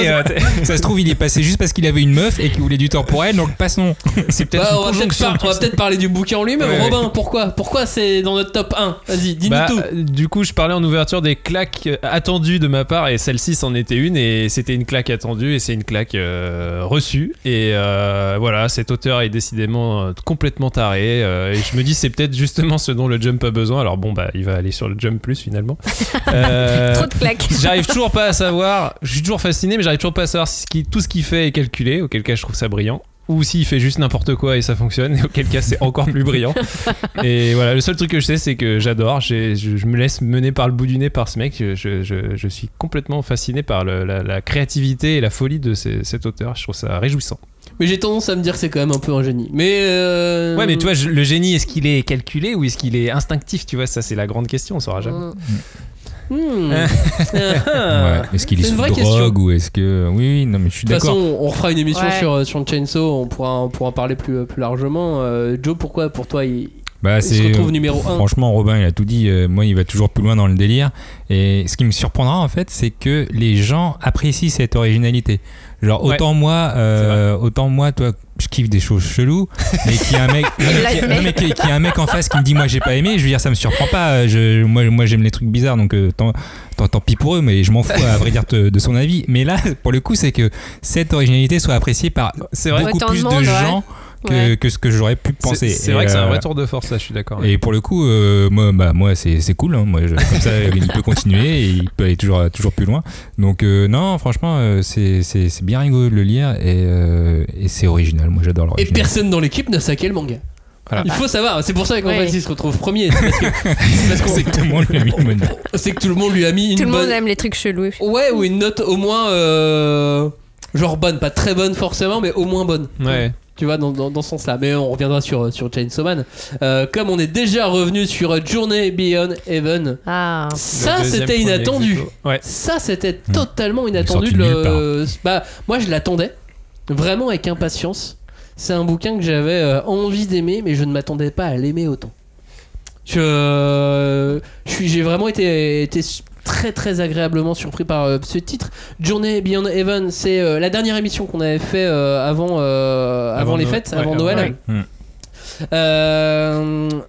Ça se trouve, il est passé juste parce qu'il avait une meuf et qu'il voulait du temps pour elle, donc passons. C'est peut-être Bah, une on va peut-être parler du bouquin en lui-même. Ouais, Robin, pourquoi c'est dans notre top 1? Vas-y, dis-nous tout. Du coup, je parlais en ouverture des claques attendues de ma part et celle-ci c'en était une et c'était une claque attendue et c'est une claque reçue et voilà, cet auteur est décidément complètement taré et je me dis c'est peut-être justement ce dont le Jump a besoin. Alors bon, bah il va aller sur le Jump Plus finalement. Trop de claques. J'arrive toujours pas à savoir, je suis toujours fasciné mais j'arrive toujours pas à savoir si tout ce qu'il fait est calculé, auquel cas je trouve ça brillant. Ou s'il fait juste n'importe quoi et ça fonctionne, et auquel cas c'est encore plus brillant. Et voilà, le seul truc que je sais, c'est que j'adore. Je me laisse mener par le bout du nez par ce mec. Je suis complètement fasciné par la créativité et la folie de cet auteur. Je trouve ça réjouissant. Mais j'ai tendance à me dire que c'est quand même un peu un génie. Mais ouais, mais tu vois, le génie, est-ce qu'il est calculé ou est-ce qu'il est instinctif? Tu vois, ça c'est la grande question, on saura jamais. Ouais. Est-ce qu'il est C'est une sous vraie drogue question. ou est-ce que. Oui, non, mais je suis De toute d'accord. façon, on refera une émission Ouais. sur Chainsaw, on pourra en parler plus largement. Joe, pourquoi pour toi il Bah, se retrouve numéro 1? Franchement, Robin, il a tout dit. Moi, il va toujours plus loin dans le délire. Et ce qui me surprendra, en fait, c'est que les gens apprécient cette originalité. Genre, Ouais. autant moi, toi, je kiffe des choses cheloues, mais qu'il y a un mec, qu'il y a un mec en face qui me dit, moi, j'ai pas aimé, je veux dire, ça me surprend pas. Moi, j'aime les trucs bizarres, donc tant pis pour eux, mais je m'en fous, à vrai dire, de son avis. Mais là, pour le coup, c'est que cette originalité soit appréciée par C'est vrai. beaucoup Autant de plus de monde, gens que ce que j'aurais pu penser. C'est vrai que c'est un vrai tour de force, ça, je suis d'accord. Et pour le coup, moi c'est cool. Hein. Moi, comme ça, il peut continuer et il peut aller toujours plus loin. Donc, non, franchement, c'est bien rigolo de le lire et c'est original. Moi, j'adore Et l'original. personne dans l'équipe n'a saqué le manga. Voilà. Il faut savoir, c'est pour ça qu'en Ouais. fait il se retrouve premier. C'est parce C'est que tout le monde lui a mis une bonne note. c'est que tout le monde lui a mis une Tout le monde bonne. aime les trucs chelous. Ouais, ou une note au moins genre bonne, pas très bonne forcément, mais au moins bonne. Ouais. Tu vois, dans ce sens-là. Mais on reviendra sur Chainsaw Man. Comme on est déjà revenu sur Journey Beyond Heaven, Ah. ça Le deuxième c'était premier inattendu. ex-aequo. Ouais. Ça c'était totalement inattendu sorti de de le. Bah, moi je l'attendais vraiment avec impatience. C'est un bouquin que j'avais envie d'aimer, mais je ne m'attendais pas à l'aimer autant. J'ai vraiment été très très agréablement surpris par ce titre. Journey Beyond Heaven, c'est la dernière émission qu'on avait fait avant les Noël. fêtes, Ouais, avant Noël. Ouais.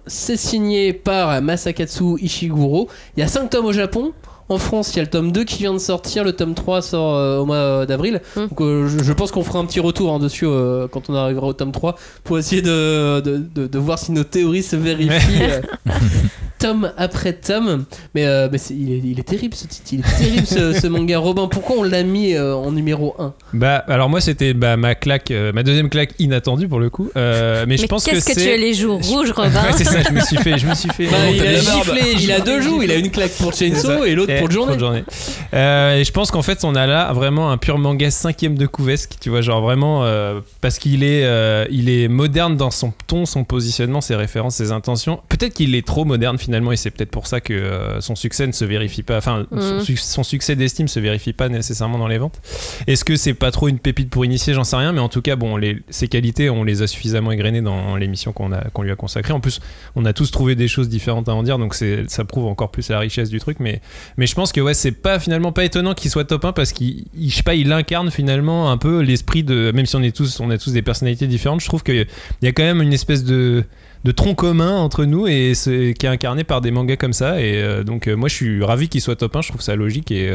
C'est signé par Masakatsu Ishiguro. Il y a 5 tomes au Japon. En France, il y a le tome 2 qui vient de sortir. Le tome 3 sort au mois d'avril. Donc, je pense qu'on fera un petit retour dessus quand on arrivera au tome 3 pour essayer de voir si nos théories se vérifient tome après tome. Mais il est terrible ce titre. Il est terrible ce manga. Robin, pourquoi on l'a mis en numéro 1? Bah, alors moi c'était ma claque, ma deuxième claque inattendue pour le coup. Mais je pense que qu'est-ce que tu c'est. as les joues rouges, Robin? Ouais, c'est ça, je me suis fait. Bah, il remonter a la barbe. giflé, il a deux joues. Il a une claque pour Chainsaw et l'autre pour Journée. Et je pense qu'en fait on a là vraiment un pur manga 5ème de couvesque, tu vois, genre vraiment parce qu'il est moderne dans son ton, son positionnement, ses références, ses intentions. Peut-être qu'il est trop moderne finalement et c'est peut-être pour ça que son succès ne se vérifie pas, enfin son succès d'estime se vérifie pas nécessairement dans les ventes. Est-ce que c'est pas trop une pépite pour initier? J'en sais rien, mais en tout cas bon, ses qualités on les a suffisamment égrenées dans l'émission qu'on lui a consacrée. En plus on a tous trouvé des choses différentes à en dire, donc ça prouve encore plus la richesse du truc, mais je pense que ouais, c'est pas finalement pas étonnant qu'il soit top 1 parce qu'il je sais pas, il incarne finalement un peu l'esprit de, même si on a tous des personnalités différentes, je trouve qu'il y a quand même une espèce de tronc commun entre nous et qui est incarné par des mangas comme ça, et donc moi je suis ravi qu'il soit top 1, je trouve ça logique, et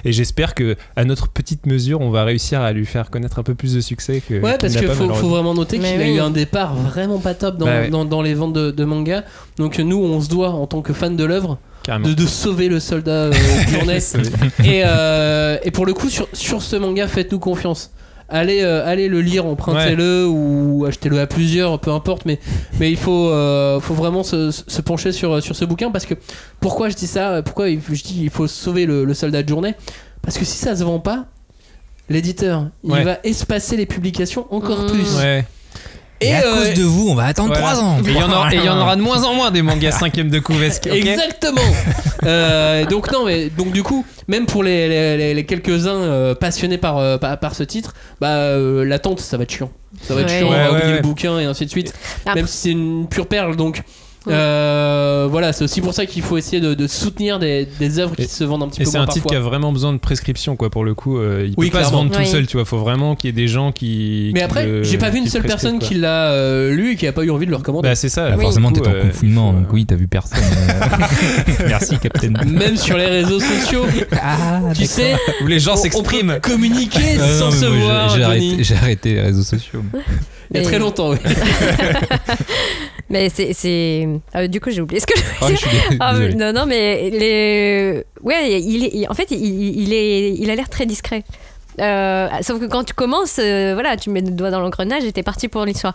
j'espère que à notre petite mesure on va réussir à lui faire connaître un peu plus de succès que Ouais, parce qu'il n'a qu'il pas, faut malheureusement. vraiment noter Mais qu'il a oui. eu un départ vraiment pas top Bah ouais. dans les ventes de manga. Donc nous, on se doit, en tant que fan de l'œuvre, Carrément. de sauver le soldat Journée. Et pour le coup, sur ce manga, faites-nous confiance. Allez le lire, empruntez-le ou achetez-le à plusieurs, peu importe, mais il faut vraiment se pencher sur ce bouquin, parce que pourquoi je dis ça, pourquoi je dis il faut sauver le soldat de Journée, parce que si ça se vend pas, l'éditeur il va espacer les publications encore plus. Ouais. Et à cause de vous, on va attendre Voilà. 3 ans. Et il y en aura de moins en moins des mangas 5ème de couvesque. Okay. Exactement. Donc du coup, même pour les quelques-uns passionnés par ce titre, l'attente ça va être chiant. Ça va être chiant, on va oublier le bouquin et ainsi de suite. Après- Même si c'est une pure perle, donc Voilà, c'est aussi pour ça qu'il faut essayer de soutenir des œuvres qui se vendent un petit peu moins parfois. Et c'est un parfois. titre qui a vraiment besoin de prescription, quoi, pour le coup. Il peut pas se clairement. vendre tout seul, tu vois. Faut vraiment qu'il y ait des gens qui. Mais après, j'ai pas vu une seule personne qui l'a lu et qui a pas eu envie de le recommander. Bah, c'est ça. Bah, forcément, t'es en confinement, donc oui, t'as vu personne. Merci, Captain. Même sur les réseaux sociaux, tu sais, où les gens on s'expriment. peut communiquer sans se voir. J'ai arrêté les réseaux sociaux. Il y a très longtemps, oui. Mais c'est du coup j'ai oublié ce que je voulais dire. Je suis désolé. Non mais en fait il a l'air très discret. Sauf que quand tu commences, voilà, tu mets le doigt dans l'engrenage et t'es parti pour l'histoire.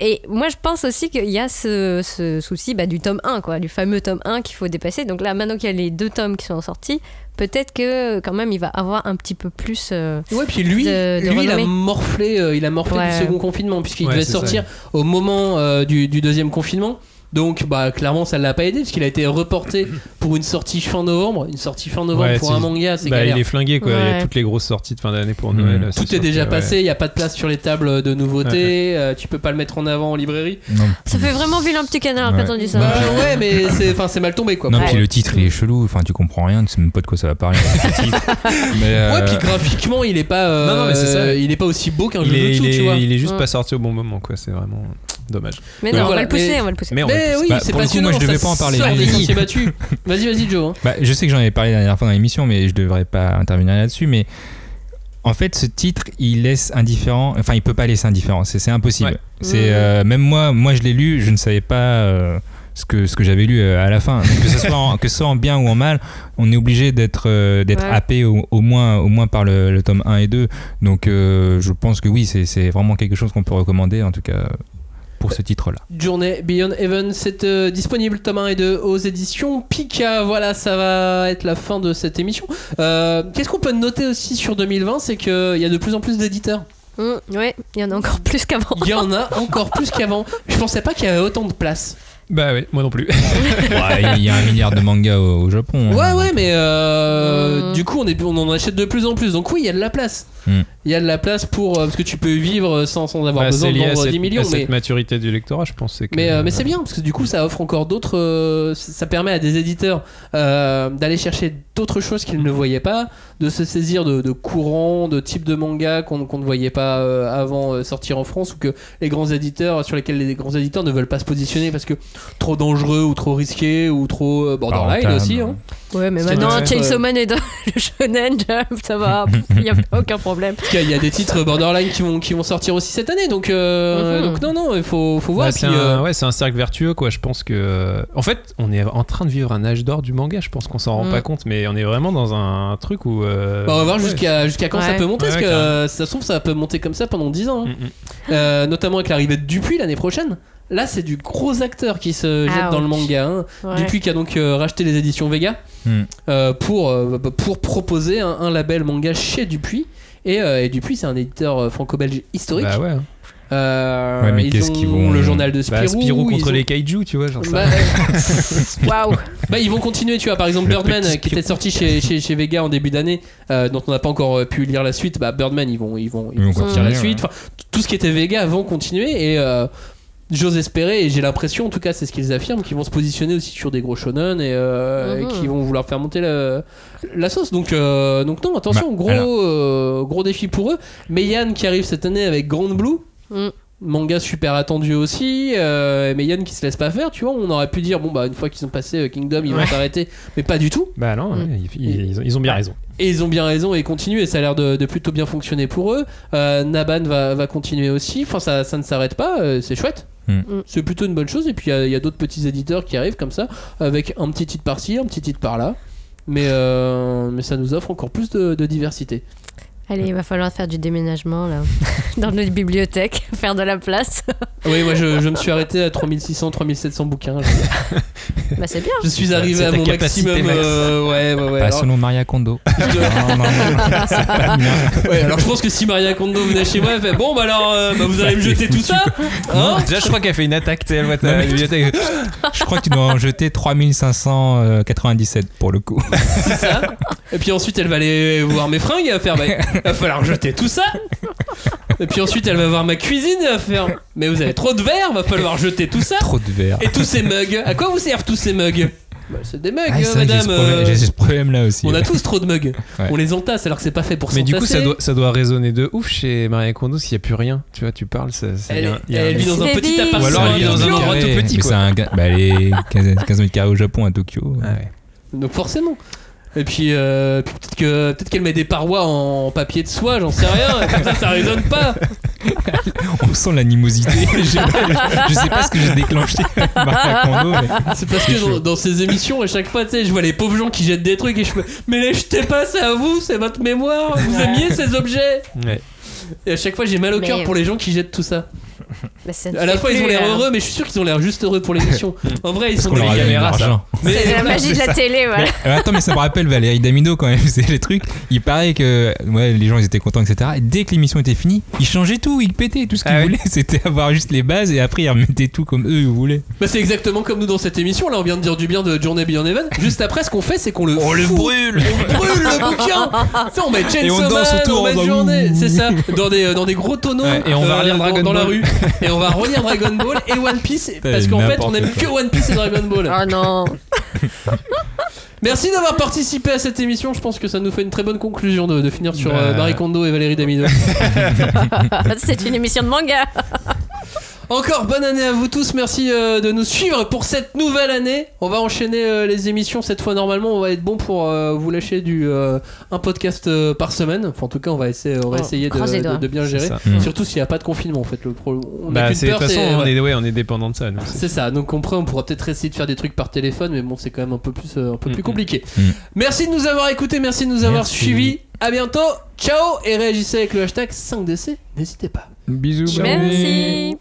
Et moi, je pense aussi qu'il y a ce souci du tome 1, quoi, du fameux tome 1 qu'il faut dépasser. Donc là, maintenant qu'il y a les 2 tomes qui sont sortis, peut-être que quand même il va avoir un petit peu plus ouais, puis lui il a morflé du second confinement, puisqu'il devait sortir au moment du deuxième confinement. Donc clairement ça l'a pas aidé, parce qu'il a été reporté pour une sortie fin novembre. Une sortie fin novembre pour un manga, c'est galère. Il est flingué, quoi. Il y a toutes les grosses sorties de fin d'année pour Noël. Tout est déjà passé, il n'y a pas de place sur les tables de nouveautés, tu peux pas le mettre en avant en librairie. Non. Ça fait vraiment vilain petit canard quand on dit ça. Ouais, mais c'est mal tombé, quoi. Non, puis le titre il est chelou, enfin tu comprends rien, tu sais même pas de quoi ça va parler. Ouais, puis graphiquement il est pas non, mais c'est ça. il est pas aussi beau qu'un jeu de dessous, tu vois. Il est juste pas sorti au bon moment, quoi. C'est vraiment dommage. Mais non, on va le pousser. Mais oui, c'est pour le coup, moi je devais pas en parler. Vas-y Joe. Je sais que j'en avais parlé la dernière fois dans l'émission, mais je devrais pas intervenir là-dessus. Mais en fait, ce titre, il laisse indifférent. Enfin, il peut pas laisser indifférent. C'est impossible. Ouais. C'est même moi, je l'ai lu, je ne savais pas ce que j'avais lu à la fin. Donc, que ce soit en bien ou en mal, on est obligé d'être happé au moins par le tome 1 et 2. Donc, je pense que oui, c'est vraiment quelque chose qu'on peut recommander, en tout cas. Pour ce titre-là. Journée Beyond Heaven, c'est disponible tome 1 et 2 aux éditions Pika. Voilà, ça va être la fin de cette émission. Qu'est-ce qu'on peut noter aussi sur 2020, c'est qu'il y a de plus en plus d'éditeurs. Ouais, il y en a encore plus qu'avant. Il y en a encore plus qu'avant. Je pensais pas qu'il y avait autant de place. Bah oui, moi non plus. Il y a 1 milliard de mangas au Japon. Ouais, mais du coup on en achète de plus en plus. Donc oui, il y a de la place. Il y a de la place pour parce que tu peux vivre sans avoir besoin de vendre 10 millions. Cette maturité du lectorat, je pense. Mais c'est bien, parce que du coup ça offre encore d'autres. Ça permet à des éditeurs d'aller chercher d'autres choses qu'ils ne voyaient pas, de se saisir de courants, de types de mangas qu'on ne voyait pas avant sortir en France, ou que les grands éditeurs, sur lesquels les grands éditeurs ne veulent pas se positionner parce que trop dangereux ou trop risqué ou trop borderline aussi. Hein. Ouais, mais maintenant Chainsaw Man est dans le Shonen Jump, ça va, il n'y a aucun problème. Il y a des titres borderline qui vont sortir aussi cette année, donc non, il faut voir. C'est un cercle vertueux, quoi. Je pense que en fait on est en train de vivre un âge d'or du manga. Je pense qu'on s'en rend pas compte, mais on est vraiment dans un truc où on va voir jusqu'à quand ça peut monter, parce que ça se trouve ça peut monter comme ça pendant 10 ans, notamment avec l'arrivée de Dupuis l'année prochaine. Là, c'est du gros acteur qui se jette dans le manga. Hein. Ouais. Dupuis qui a donc racheté les éditions Vega pour proposer un label manga chez Dupuis. Et Dupuis, c'est un éditeur franco-belge historique. Bah ouais. Mais qu'est-ce qu'ils vont... le journal de Spirou. Spirou contre les kaiju, tu vois, genre ça. Waouh. Ils vont continuer, tu vois. Par exemple, Birdman, qui était sorti chez Vega en début d'année, dont on n'a pas encore pu lire la suite. Birdman, ils vont sortir la suite. Enfin, tout ce qui était Vega vont continuer. Et j'ose espérer, et j'ai l'impression, en tout cas c'est ce qu'ils affirment, qu'ils vont se positionner aussi sur des gros shonen et qui vont vouloir faire monter la sauce. Donc non, attention, gros défi pour eux. Meian qui arrive cette année avec Grand Blue, manga super attendu aussi, Meian qui se laisse pas faire, tu vois. On aurait pu dire une fois qu'ils ont passé Kingdom ils vont s'arrêter, mais pas du tout. Bah non, ils ont bien raison. Et ils ont bien raison et continuent, et ça a l'air de plutôt bien fonctionner pour eux. Naban va continuer aussi, enfin ça ne s'arrête pas, c'est chouette. C'est plutôt une bonne chose. Et puis il y a d'autres petits éditeurs qui arrivent comme ça, avec un petit titre par-ci, un petit titre par-là, mais ça nous offre encore plus de diversité. Allez, il va falloir faire du déménagement là, dans notre bibliothèque, faire de la place. Oui, moi je me suis arrêté à 3600, 3700 bouquins. Bah c'est bien. Je suis arrivé à mon maximum. Ouais. Pas selon Maria Kondo. Non, c'est pas bien. Ouais, alors je pense que si Maria Kondo venait chez moi, elle fait bon, vous allez me jeter tout ça. Hein, déjà, je crois qu'elle fait une attaque. Elle voit ta bibliothèque. Je crois que tu dois en jeter 3597 pour le coup. C'est ça. Et puis ensuite, elle va aller voir mes fringues et elle va faire va falloir jeter tout ça. Et puis ensuite, elle va voir ma cuisine et elle va faire mais vous avez trop de verre, va falloir jeter tout ça. Trop de verre. Et tous ces mugs. À quoi vous servent tous ces mugs? Bah, c'est des mugs, Ah, c'est vrai que madame. j'ai ce problème-là aussi. On a ouais. tous trop de mugs. Ouais. On les entasse alors que c'est pas fait pour Mais s'entasser. du coup, ça doit résonner de ouf chez Marie Kondo s'il n'y a plus rien. Tu vois, tu parles, ça Elle vit dans un C'est petit vide. appartement. Ou alors elle vit dans un Tokyo. endroit tout petit, Mais quoi. c'est un bah, les 15 mètres carrés au Japon, à Tokyo. Ah ouais. Donc forcément. Et puis peut-être qu'elle met des parois en papier de soie, j'en sais rien. Comme ça résonne pas. On sent l'animosité. je sais pas ce que j'ai déclenché. Marie Kondo, mais... C'est parce que dans ces émissions, à chaque fois, tu sais, je vois les pauvres gens qui jettent des trucs et je me mais les jetez pas, c'est à vous, c'est votre mémoire. Vous aimiez ces objets. Ouais. Et à chaque fois, j'ai mal au cœur Mais- pour les gens qui jettent tout ça. Bah, ça ne À la fait fois, ils plus, ont l'air heureux, mais je suis sûr qu'ils ont l'air juste heureux pour l'émission. En vrai, ils sont qu'on leur a des donné de caméras, ça. l'argent. Mais C'est la voilà, magie de c'est la ça. télé, voilà. Attends, mais ça me rappelle Valérie Damido quand même, c'est les trucs. Il paraît que ouais, les gens ils étaient contents, etc. Et dès que l'émission était finie, ils changeaient tout, ils pétaient tout ce qu'ils Ah ouais. voulaient. C'était avoir juste les bases et après ils remettaient tout comme eux ils voulaient. Bah, c'est exactement comme nous dans cette émission. Là, on vient de dire du bien de Journey Beyond Heaven. Juste après, ce qu'on fait, c'est qu'on le On le fout. brûle. On brûle le bouquin. Tu sais, on met Et on Chainsaw danse Man, autour, on met on va Journée, ouh. c'est ça, dans des gros tonneaux. Ouais, et on va relire Dragon dans la Ball. rue. Et on va relire Dragon Ball et One Piece parce qu'en fait, on aime que One Piece et Dragon Ball. Oh non. Merci d'avoir participé à cette émission. Je pense que ça nous fait une très bonne conclusion de finir sur Marie Kondo et Valérie Damido. C'est une émission de manga. Encore bonne année à vous tous, merci de nous suivre pour cette nouvelle année. On va enchaîner les émissions cette fois. Normalement on va être bon pour vous lâcher un podcast par semaine. Enfin en tout cas on va essayer croise les doigts. de bien gérer. ça. Surtout s'il n'y a pas de confinement en fait. On a Bah, qu'une c'est de peur, toute façon, c'est on est dépendant de ça. nous. c'est ça. Donc après on pourra peut-être essayer de faire des trucs par téléphone, mais bon c'est quand même un peu plus compliqué. Merci de nous avoir écoutés, merci de nous avoir Merci. suivis. À bientôt, ciao et réagissez avec le hashtag 5DC. N'hésitez pas. Bisous. Merci.